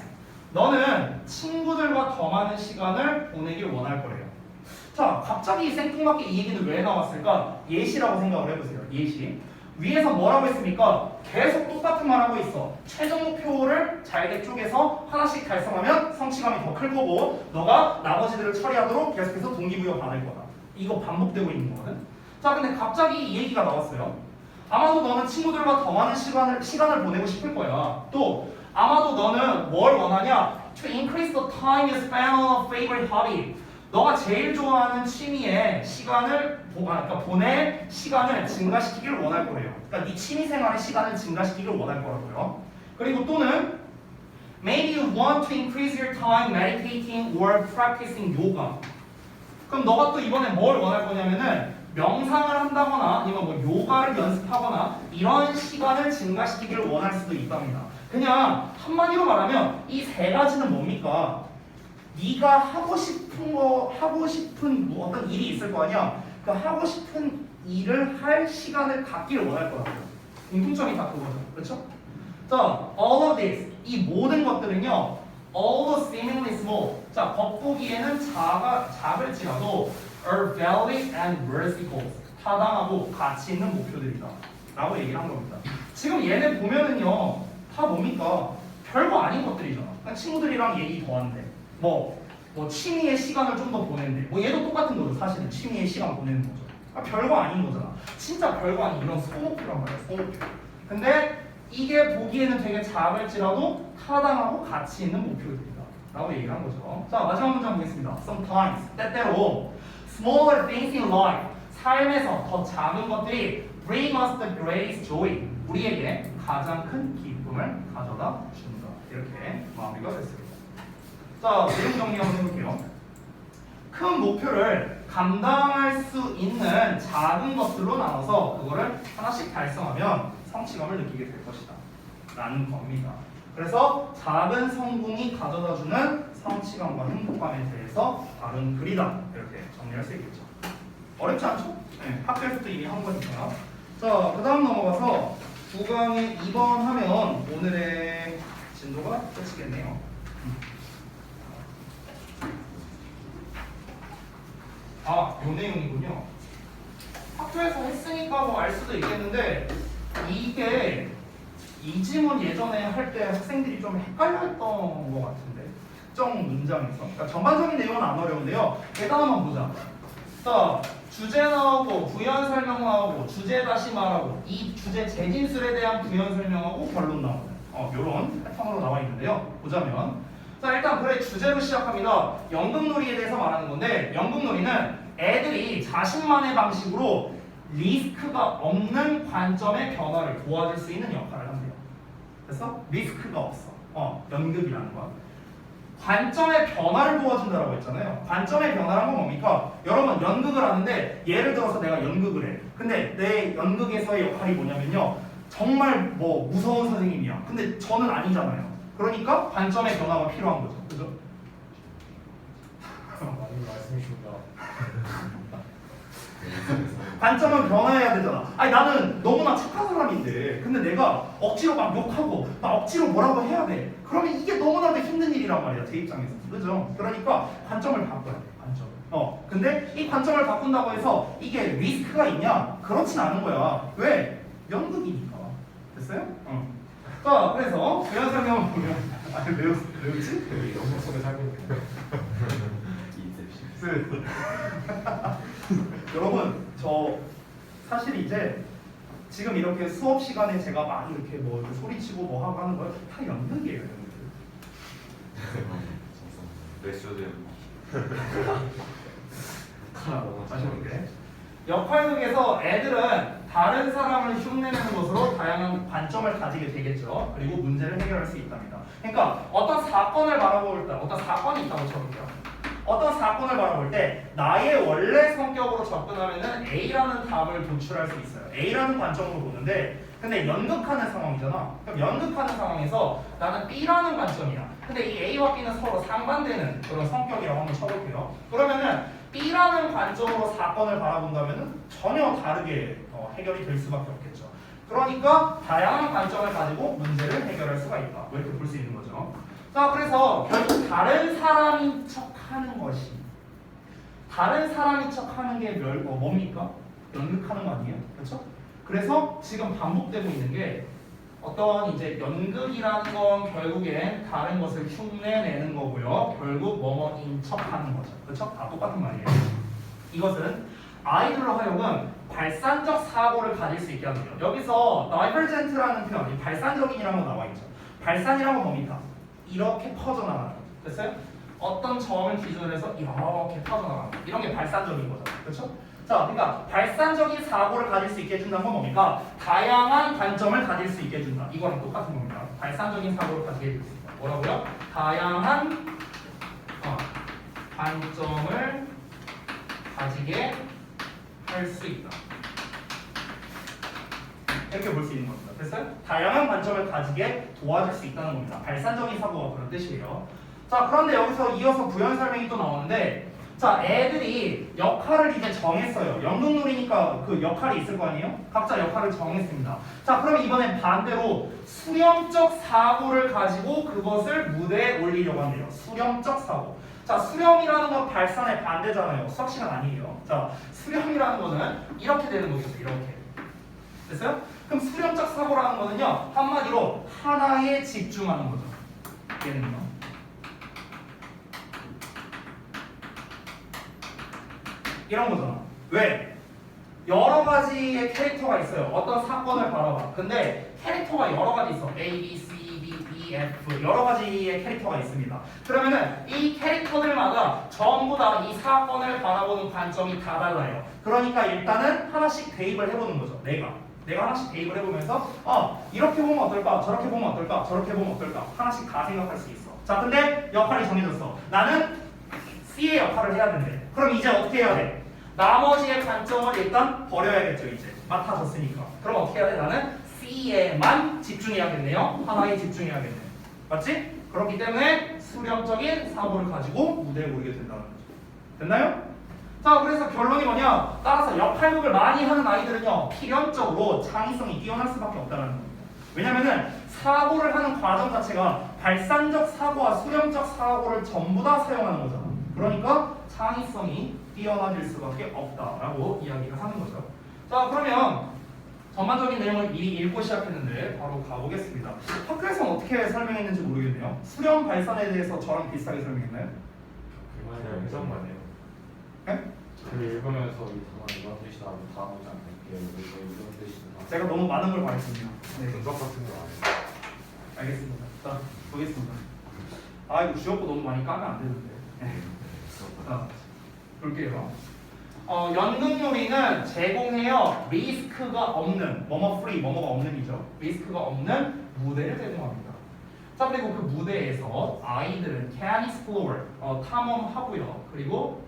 너는 친구들과 더 많은 시간을 보내길 원할 거래요. 자, 갑자기 생뚱맞게 이 얘기는 왜 나왔을까? 예시라고 생각을 해보세요. 예시. 위에서 뭐라고 했습니까? 계속 똑같은 말 하고 있어. 최종 목표를 잘게 쪼개서 하나씩 달성하면 성취감이 더 클 거고 너가 나머지들을 처리하도록 계속해서 동기부여 받을 거다. 이거 반복되고 있는 거거든. 자, 근데 갑자기 이 얘기가 나왔어요. 아마도 너는 친구들과 더 많은 시간을 보내고 싶을 거야. 또 아마도 너는 뭘 원하냐? To increase the time you spend on a favorite hobby, 너가 제일 좋아하는 취미에 시간을 그러니까 보낼 시간을 증가시키기를 원할 거예요. 그러니까 네 취미 생활의 시간을 증가시키기를 원할 거라고요. 그리고 또는 maybe you want to increase your time meditating or practicing yoga. 그럼 너가 또 이번에 뭘 원할 거냐면은 명상을 한다거나 아니면 뭐 요가를 연습하거나 이런 시간을 증가시키기를 원할 수도 있답니다. 그냥 한마디로 말하면 이 세 가지는 뭡니까? 네가 하고 싶은 뭐 어떤 일이 있을 거 아니야. 그 하고 싶은 일을 할 시간을 갖기를 원할 거라고요. 공통점이 다 그거죠. 그렇죠? 자, all of this 이 모든 것들은요. although seemingly small 자, 겉보기에는 작을지라도 are valid and worthy goals 타당하고 가치 있는 목표들이다 라고 얘기를 한 겁니다. 지금 얘네 보면은요 다 뭡니까? 별거 아닌 것들이잖아. 그러니까 친구들이랑 얘기 더 한대. 뭐 취미의 시간을 좀 더 보낸대. 뭐 얘도 똑같은 거죠. 사실은 취미의 시간 보내는 거죠. 아, 별거 아닌 거잖아. 진짜 별거 아닌 이런 소목표란 말이야. 소목표. 근데 이게 보기에는 되게 작을지라도 타당하고 가치 있는 목표들이다 라고 얘기를 한 거죠. 자, 마지막 문장 보겠습니다. Sometimes 때때로 smaller things in life 삶에서 더 작은 것들이 bring us the greatest joy 우리에게 가장 큰 기쁨을 가져다 준다. 이렇게 마무리가 됐습니다. 자, 내용 정리 한번 해볼게요. 큰 목표를 감당할 수 있는 작은 것들로 나눠서 그거를 하나씩 달성하면 성취감을 느끼게 될 것이다 라는 겁니다. 그래서 작은 성공이 가져다주는 성취감과 행복감에 대해서 다룬 글이다 이렇게 정리할 수 있겠죠. 어렵지 않죠? 네, 학교에서도 이미 한 거니까요. 자, 그 다음 넘어가서 9강에 2번 하면 오늘의 진도가 끝이겠네요. 아, 요 내용이군요. 학교에서 했으니까 뭐 알 수도 있겠는데 이게 이 지문 예전에 할 때 학생들이 좀 헷갈렸던 것 같은데 특정 문장에서 그러니까 전반적인 내용은 안 어려운데요. 일단 한번 보자. 자, 주제 나오고 부연 설명 나오고 주제 다시 말하고 이 주제 재진술에 대한 부연 설명하고 결론 나오는 요런 패턴으로 나와 있는데요. 보자면 자, 일단 글의 주제로 시작합니다. 연극놀이에 대해서 말하는 건데 연극놀이는 애들이 자신만의 방식으로 리스크가 없는 관점의 변화를 도와줄 수 있는 역할을 한대요. 그래서 리스크가 없어. 연극이라는 건 관점의 변화를 도와준다라고 했잖아요. 관점의 변화란 건 뭡니까? 여러분 연극을 하는데 예를 들어서 내가 연극을 해. 근데 내 연극에서의 역할이 뭐냐면요. 정말 뭐 무서운 선생님이야. 근데 저는 아니잖아요. 그러니까 관점의 변화가 필요한 거죠. 그죠? 맞는 말씀이십니다. 관점은 변화해야 되잖아. 아니 나는 너무나 착한 사람인데 근데 내가 억지로 막 욕하고 막 억지로 뭐라고 해야 돼. 그러면 이게 너무나도 힘든 일이란 말이야. 제 입장에서. 그죠? 그러니까 관점을 바꿔야 돼. 관점. 근데 이 관점을 바꾼다고 해서 이게 리스크가 있냐? 그렇진 않은 거야. 왜? 연극이니까. 됐어요? 자, 그래서 부연 설명을 보면 아니 왜 웃지? 영상 속에 살고 있는 인셉션. 여러분 저 사실 이제 지금 이렇게 수업 시간에 제가 많이 이렇게 뭐 이렇게 소리치고 뭐 하고 하는 거 다 연극이에요. 연극. 레스드 다시 볼게. 역할극에서 애들은 다른 사람을 흉내내는 것으로 다양한 관점을 가지게 되겠죠. 그리고 문제를 해결할 수 있답니다. 그러니까 어떤 사건을 바라볼 때 어떤 사건이 있다고 쳐볼게요. 어떤 사건을 바라볼 때 나의 원래 성격으로 접근하면은 A라는 답을 도출할 수 있어요. A라는 관점으로 보는데 근데 연극하는 상황이잖아. 그럼 연극하는 상황에서 나는 B라는 관점이야. 근데 이 A와 B는 서로 상반되는 그런 성격이라고 한번 쳐볼게요. 그러면은 B라는 관점으로 사건을 바라본다면은 전혀 다르게 해결이 될 수밖에 없겠죠. 그러니까 다양한 관점을 가지고 문제를 해결할 수가 있다. 뭐 이렇게 볼 수 있는 거죠. 자, 그래서 결국 다른 사람인 척하는 것이 다른 사람인 척하는 게 뭡니까? 연극하는 거 아니에요? 그렇죠? 그래서 지금 반복되고 있는 게 어떤 이제 연극이라는 건 결국엔 다른 것을 흉내내는 거고요. 결국 뭐뭐인 척하는 거죠. 그렇죠? 다 똑같은 말이에요. 이것은 아이들로 하여금 발산적 사고를 가질 수 있게 하는 거예요. 여기서 divergent라는 표현, 발산적인이라는 거 나와 있죠. 발산이라는 건 뭡니까? 이렇게 퍼져나가는 거죠. 됐어요? 어떤 점을 기준으로 해서 이렇게 퍼져나가는 이런 게 발산적인 거죠. 그렇죠? 자, 그러니까 발산적인 사고를 가질 수 있게 해준다는 건 뭡니까? 다양한 관점을 가질 수 있게 해준다. 이거랑 똑같은 겁니다. 발산적인 사고를 가지게 해줄 수 있다. 뭐라고요? 다양한 관점을 가지게 할 수 있다. 이렇게 볼 수 있는 겁니다. 됐어요? 다양한 관점을 가지게 도와줄 수 있다는 겁니다. 발산적인 사고가 그런 뜻이에요. 자, 그런데 여기서 이어서 부연 설명이 또 나오는데, 자, 애들이 역할을 이제 정했어요. 연극놀이니까 그 역할이 있을 거 아니에요? 각자 역할을 정했습니다. 자, 그럼 이번엔 반대로 수렴적 사고를 가지고 그것을 무대에 올리려고 한대요. 수렴적 사고. 자, 수렴이라는 건 발산의 반대잖아요. 수학 시간 아니에요. 자, 수렴이라는 거는 이렇게 되는 거겠죠. 이렇게. 됐어요? 그럼 수렴적 사고라는 거는요, 한마디로 하나에 집중하는 거죠. 얘는요. 이런 거잖아. 왜? 여러 가지의 캐릭터가 있어요. 어떤 사건을 바라봐. 근데 캐릭터가 여러 가지 있어. A, B, C, D, E, F 여러 가지의 캐릭터가 있습니다. 그러면은 이 캐릭터들마다 전부 다 이 사건을 바라보는 관점이 다 달라요. 그러니까 일단은 하나씩 대입을 해보는 거죠. 내가 하나씩 대입을 해보면서 이렇게 보면 어떨까? 저렇게 보면 어떨까? 저렇게 보면 어떨까? 하나씩 다 생각할 수 있어. 자, 근데 역할이 정해졌어. 나는 C의 역할을 해야 되는데 그럼 이제 어떻게 해야 돼? 나머지의 관점을 일단 버려야겠죠. 이제 맡아졌으니까. 그럼 어떻게 해야 돼? 나는 C에만 집중해야겠네요. 하나에 집중해야겠네. 맞지? 그렇기 때문에 수렴적인 사고를 가지고 무대에 오르게 된다는 거죠. 됐나요? 자, 그래서 결론이 뭐냐? 따라서 역할극을 많이 하는 아이들은요, 필연적으로 창의성이 뛰어날 수밖에 없다는 겁니다. 왜냐면은 사고를 하는 과정 자체가 발산적 사고와 수렴적 사고를 전부 다 사용하는 거잖아. 그러니까 창의성이 뛰어나질 수밖에 없다라고 이야기를 하는 거죠. 자, 그러면 전반적인 내용을 미리 읽고 시작했는데 바로 가보겠습니다. 학교에서는 어떻게 설명했는지 모르겠네요. 수렴 발산에 대해서 저랑 비슷하게 설명했나요? 그냥 해석만 해요. 네? 글 읽으면서 이 단어 이런 뜻이다 하고 다음 문장 이렇게 이거 이런 뜻이다. 제가 너무 많은 걸 말했군요. 네, 분석 같은 거 안 해요. 알겠습니다. 자, 보겠습니다. 아, 이거 주어고 너무 많이 까면 안 되는데. 네. 자, 볼게요. 연극요리는 제공해요. 리스크가 없는, 뭐뭐 프리, 뭐뭐가 없는이죠. 리스크가 없는 무대를 제공합니다. 자, 그리고 그 무대에서 아이들은 can explore, 탐험하고요. 그리고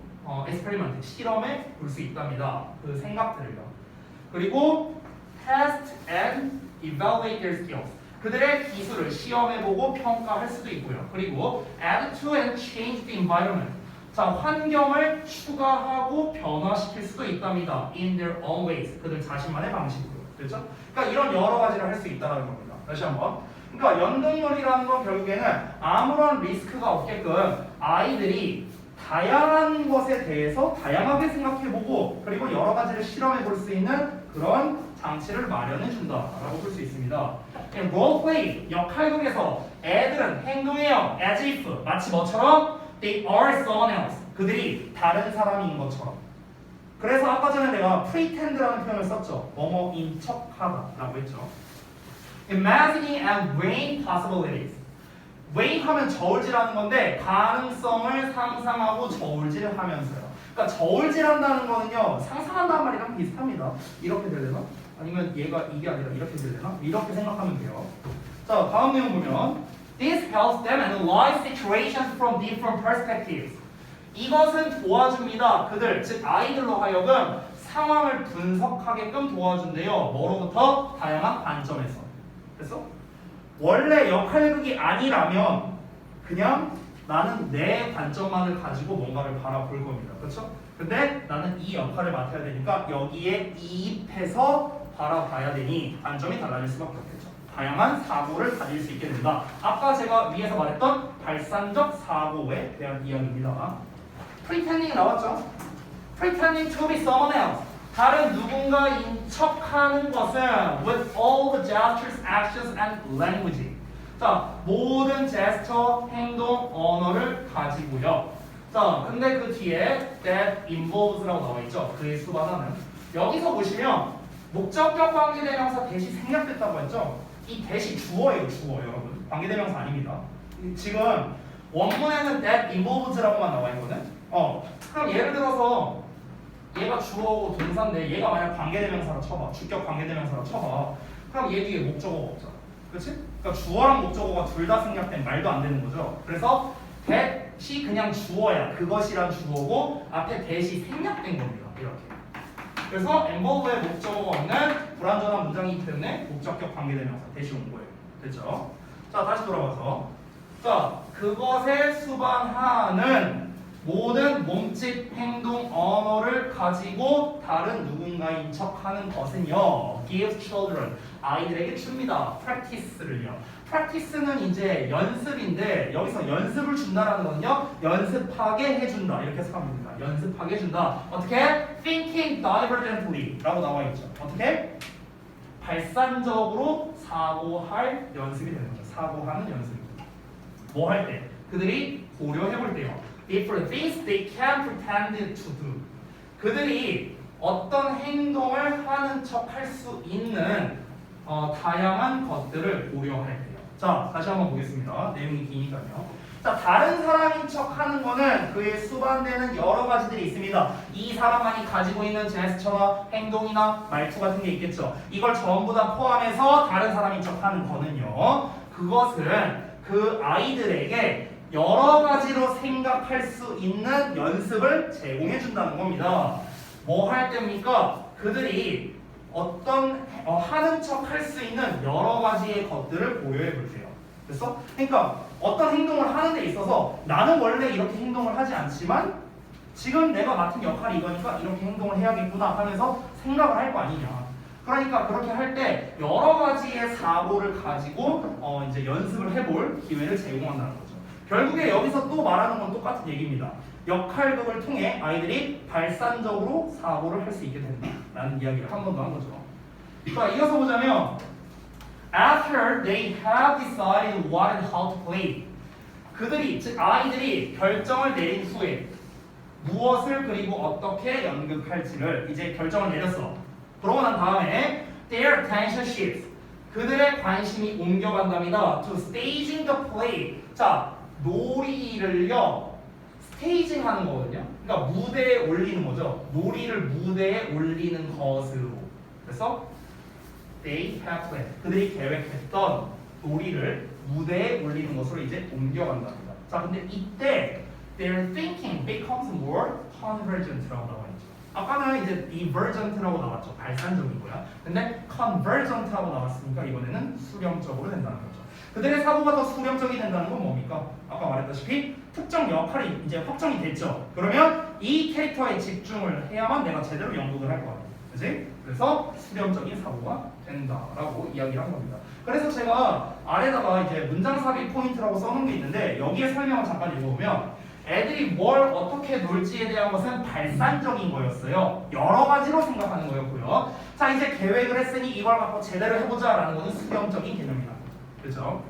experiment, 실험에 볼 수 있답니다. 그 생각들을요. 그리고 test and evaluate their skills. 그들의 기술을 시험해보고 평가할 수도 있고요. 그리고 add to and change the environment. 자, 환경을 추가하고 변화시킬 수도 있답니다. In their own ways. 그들 자신만의 방식으로. 그렇죠? 그러니까 이런 여러 가지를 할 수 있다는 겁니다. 다시 한번. 그러니까 연극놀이라는 건 결국에는 아무런 리스크가 없게끔 아이들이 다양한 것에 대해서 다양하게 생각해보고 그리고 여러 가지를 실험해볼 수 있는 그런 장치를 마련해준다라고 볼 수 있습니다. 롤플레이, 역할극에서 애들은 행동해요. as if, 마치 뭐처럼 they are someone else. 그들이 다른 사람인 것처럼. 그래서 아까 전에 내가 pretend라는 표현을 썼죠. 뭐뭐인 척하다라고 했죠. Imagining and weighing possibilities. weighing 하면 저울질하는 건데 가능성을 상상하고 저울질하면서요. 그러니까 저울질한다는 거는요 상상한다는 말이랑 비슷합니다. 이렇게 되려나? 아니면 얘가 이게 아니라 이렇게 되려나? 이렇게 생각하면 돼요. 자, 다음 내용 보면 This helps them analyze situations from different perspectives. 이것은 도와줍니다. 그들, 즉 아이들로 하여금 상황을 분석하게끔 도와준대요. 뭐로부터? 다양한 관점에서. 그래서 원래 역할극이 아니라면 그냥 나는 내 관점만을 가지고 뭔가를 바라볼 겁니다. 그렇죠? 근데 나는 이 역할을 맡아야 되니까 여기에 이입해서 바라봐야 되니 관점이 달라질 수밖에 없겠죠. 다양한 사고를 가질 수 있게 된다. 아까 제가 위에서 말했던 발산적 사고에 대한 이야기입니다. pretending 나왔죠? pretending to be someone else. 다른 누군가인 척하는 것은 with all the gestures, actions, and language. 자, 모든 제스처, 행동, 언어를 가지고요. 자, 근데 그 뒤에 that involves라고 나와 있죠. 그의 수반하는. 여기서 보시면 목적격 관계대명사 대시 생략됐다고 했죠. 이 대시 주어예요, 주어 여러분. 관계대명사 아닙니다. 지금 원문에는 that involves라고만 나와 있거든. 그럼 예를 들어서 얘가 주어고 동사인데 얘가 만약 관계대명사로 쳐봐. 주격 관계대명사로 쳐봐. 그럼 얘 뒤에 목적어가 없잖아. 그렇지? 그러니까 주어랑 목적어가 둘 다 생략된 말도 안 되는 거죠. 그래서 that이 그냥 주어야. 그것이란 주어고 앞에 that이 생략된 겁니다. 이렇게. 그래서 involve의 목적어가 없는 불완전한 문장이기 때문에 목적격 관계대명사 that이 온 거예요. 됐죠? 자, 다시 돌아가서 자, 그것에 수반하는 모든 몸짓, 행동, 언어를 가지고 다른 누군가인 척하는 것은요, give children, 아이들에게 줍니다. practice를요. practice는 이제 연습인데 여기서 연습을 준다라는 거는요, 연습하게 해준다 이렇게 해석하면 됩니다. 연습하게 해준다. 어떻게? thinking divergently라고 나와 있죠. 어떻게? 발산적으로 사고할 연습이 되는 거죠. 사고하는 연습입니다. 뭐 할 때? 그들이 고려해 볼 때요. For things they can pretend to do. 그들이 어떤 행동을 하는 척 할 수 있는 다양한 것들을 고려할 때요. 자, 다시 한번 보겠습니다. 내용이 기니까요. 자, 다른 사람인 척 하는 거는 그에 수반되는 여러 가지들이 있습니다. 이 사람만이 가지고 있는 제스처나 행동이나 말투 같은 게 있겠죠. 이걸 전부 다 포함해서 다른 사람인 척 하는 거는요. 그것은 그 아이들에게 여러 가지로 생각할 수 있는 연습을 제공해 준다는 겁니다. 뭐 할 때입니까? 그들이 어떤 하는 척 할 수 있는 여러 가지의 것들을 고려해 볼게요. 됐어? 그러니까 어떤 행동을 하는 데 있어서 나는 원래 이렇게 행동을 하지 않지만 지금 내가 맡은 역할이 이거니까 이렇게 행동을 해야겠구나 하면서 생각을 할 거 아니냐. 그러니까 그렇게 할 때 여러 가지의 사고를 가지고 이제 연습을 해볼 기회를 제공한다는 거죠. 결국에 여기서 또 말하는 건 똑같은 얘기입니다. 역할극을 통해 아이들이 발산적으로 사고를 할 수 있게 된다라는 이야기를 한 번 더 한 거죠. 자, 이어서 보자면 After they have decided what and how to play, 그들이 즉 아이들이 결정을 내린 후에 무엇을 그리고 어떻게 연극할지를 이제 결정을 내렸어. 그러고 난 다음에 their attention shifts, 그들의 관심이 옮겨간답니다. To staging the play. 자, 놀이를요 스테이징 하는 거거든요. 그러니까 무대에 올리는 거죠. 놀이를 무대에 올리는 것으로. 그래서 they have planned, 그들이 계획했던 놀이를 무대에 올리는 것으로 이제 옮겨간답니다. 자, 근데 이때 their thinking becomes more convergent라고 나와 있죠. 아까는 이제 divergent라고 나왔죠. 발산적인 거야. 근데 convergent라고 나왔으니까 이번에는 수렴적으로 된다는 거죠. 그들의 사고가 더 수렴적이 된다는 건 뭡니까? 아까 말했다시피 특정 역할이 이제 확정이 됐죠. 그러면 이 캐릭터에 집중을 해야만 내가 제대로 연극을 할 거 아니에요. 그치? 그래서 수렴적인 사고가 된다라고 이야기를 한 겁니다. 그래서 제가 아래다가 이제 문장 삽입 포인트라고 써놓은 게 있는데 여기에 설명을 잠깐 읽어보면 애들이 뭘 어떻게 놀지에 대한 것은 발산적인 거였어요. 여러 가지로 생각하는 거였고요. 자, 이제 계획을 했으니 이걸 갖고 제대로 해보자 라는 것은 수렴적인 개념이다. 그렇죠?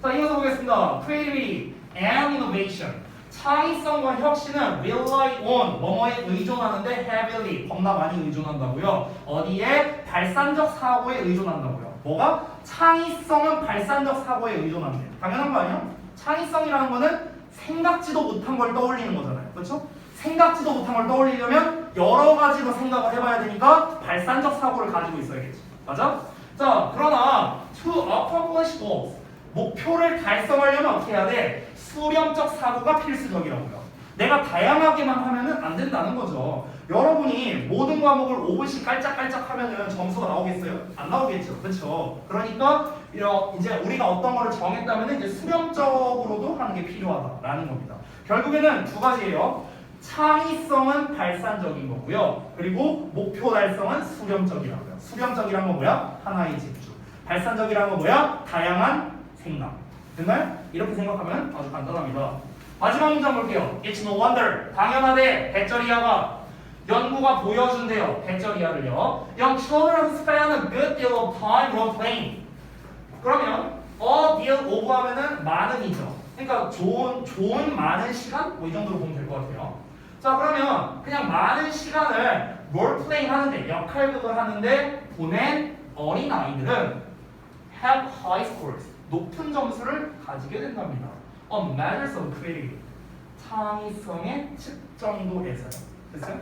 자, 이어서 보겠습니다. Creativity and innovation. 창의성과 혁신은 rely on 뭐뭐에 의존하는데 heavily 겁나 많이 의존한다고요. 어디에? 발산적 사고에 의존한다고요. 뭐가? 창의성은 발산적 사고에 의존한대. 당연한 거 아니야? 창의성이라는 거는 생각지도 못한 걸 떠올리는 거잖아요. 그렇죠? 생각지도 못한 걸 떠올리려면 여러 가지로 생각을 해봐야 되니까 발산적 사고를 가지고 있어야겠죠. 맞아? 자, 그러나 to accomplish goals, 목표를 달성하려면 어떻게 해야 돼? 수렴적 사고가 필수적이라고요. 내가 다양하게만 하면은 안 된다는 거죠. 여러분이 모든 과목을 5분씩 깔짝깔짝 하면은 점수가 나오겠어요? 안 나오겠죠. 그렇죠? 그러니까 이제 우리가 어떤 거를 정했다면 이제 수렴적으로도 하는 게 필요하다라는 겁니다. 결국에는 두 가지예요. 창의성은 발산적인 거고요. 그리고 목표 달성은 수렴적이라고요. 수렴적이란 건 뭐야? 하나의 집중. 발산적이란 건 뭐야? 다양한 생각. 됐나요? 이렇게 생각하면 아주 간단합니다. 마지막 문장 볼게요. It's no wonder. 당연하대. 배쩌리아가 연구가 보여준대요. 배쩌리아를요. Young children spend a good deal of time role playing. 그러면 a deal of 하면은 많은이죠. 그러니까 좋은 많은 시간? 뭐 이 정도로 보면 될 것 같아요. 자, 그러면 그냥 많은 시간을 role playing 하는데 역할극을 하는데 보낸 어린 아이들은 have high scores. 높은 점수를 가지게 된답니다. on matters of creativity. 창의성의 측정도에서요. 됐어요?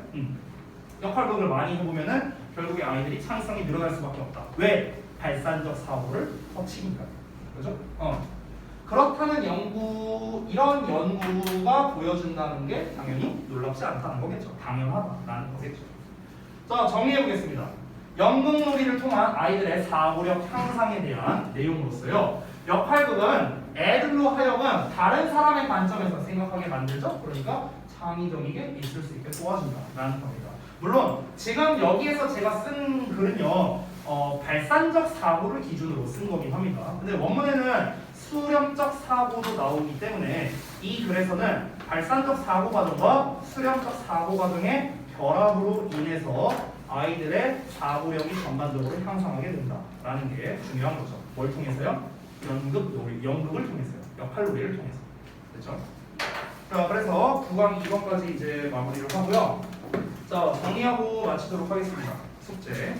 역할극을 많이 해보면은 결국에 아이들이 창의성이 늘어날 수밖에 없다. 왜? 발산적 사고를 터치니까. 그죠? 그렇다는 이런 연구가 보여준다는 게 당연히 놀랍지 않다는 거겠죠. 당연하다라는 거겠죠. 자, 정리해 보겠습니다. 연극놀이를 통한 아이들의 사고력 향상에 대한 내용으로서요. 역할극은 애들로 하여금 다른 사람의 관점에서 생각하게 만들죠. 그러니까 창의적이게 있을 수 있게 도와준다라는 겁니다. 물론 지금 여기에서 제가 쓴 글은요. 발산적 사고를 기준으로 쓴 거긴 합니다. 근데 원문에는 수렴적 사고도 나오기 때문에 이 글에서는 발산적 사고 과정과 수렴적 사고 과정의 결합으로 인해서 아이들의 사고력이 전반적으로 향상하게 된다라는 게 중요한 거죠. 뭘 통해서요? 연극을 통해서요. 역할놀이를 통해서. 됐죠? 자, 그래서 9강 2번까지 이제 마무리를 하고요. 자, 정리하고 마치도록 하겠습니다. 숙제.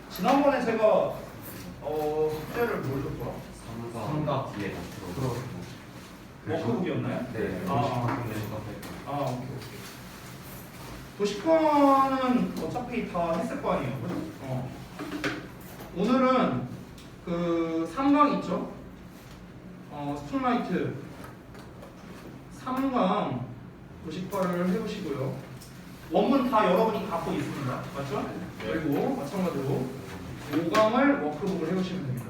지난번에 제가 숙제를 뭘 줬더라? 삼각 뒤에 다 들어. 워크북이었나요? 네. 오케이. 도시권은 어차피 다 했을 거 아니에요, 그죠? 오늘은 그 3강 있죠? 스툴라이트 3강 도시과를 해보시고요. 원문 다 여러분이 갖고 있습니다, 맞죠? 그리고 마찬가지로 5강을 워크북을 해보시면 됩니다.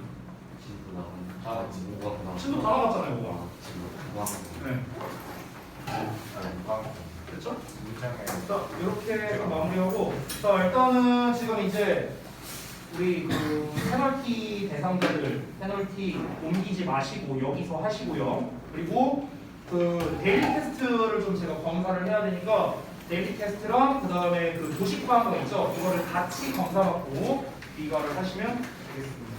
친구 다 나갔잖아요, 5강. 네. 됐죠? 자, 이렇게 해서 마무리하고, 자, 일단은 지금 이제 우리 그 페널티 대상자들 페널티 옮기지 마시고 여기서 하시고요. 그리고 그 데일리 테스트를 좀 제가 검사를 해야 되니까 데일리 테스트랑 그 다음에 그 도식과 거 있죠? 이거를 같이 검사받고 비교를 하시면 되겠습니다.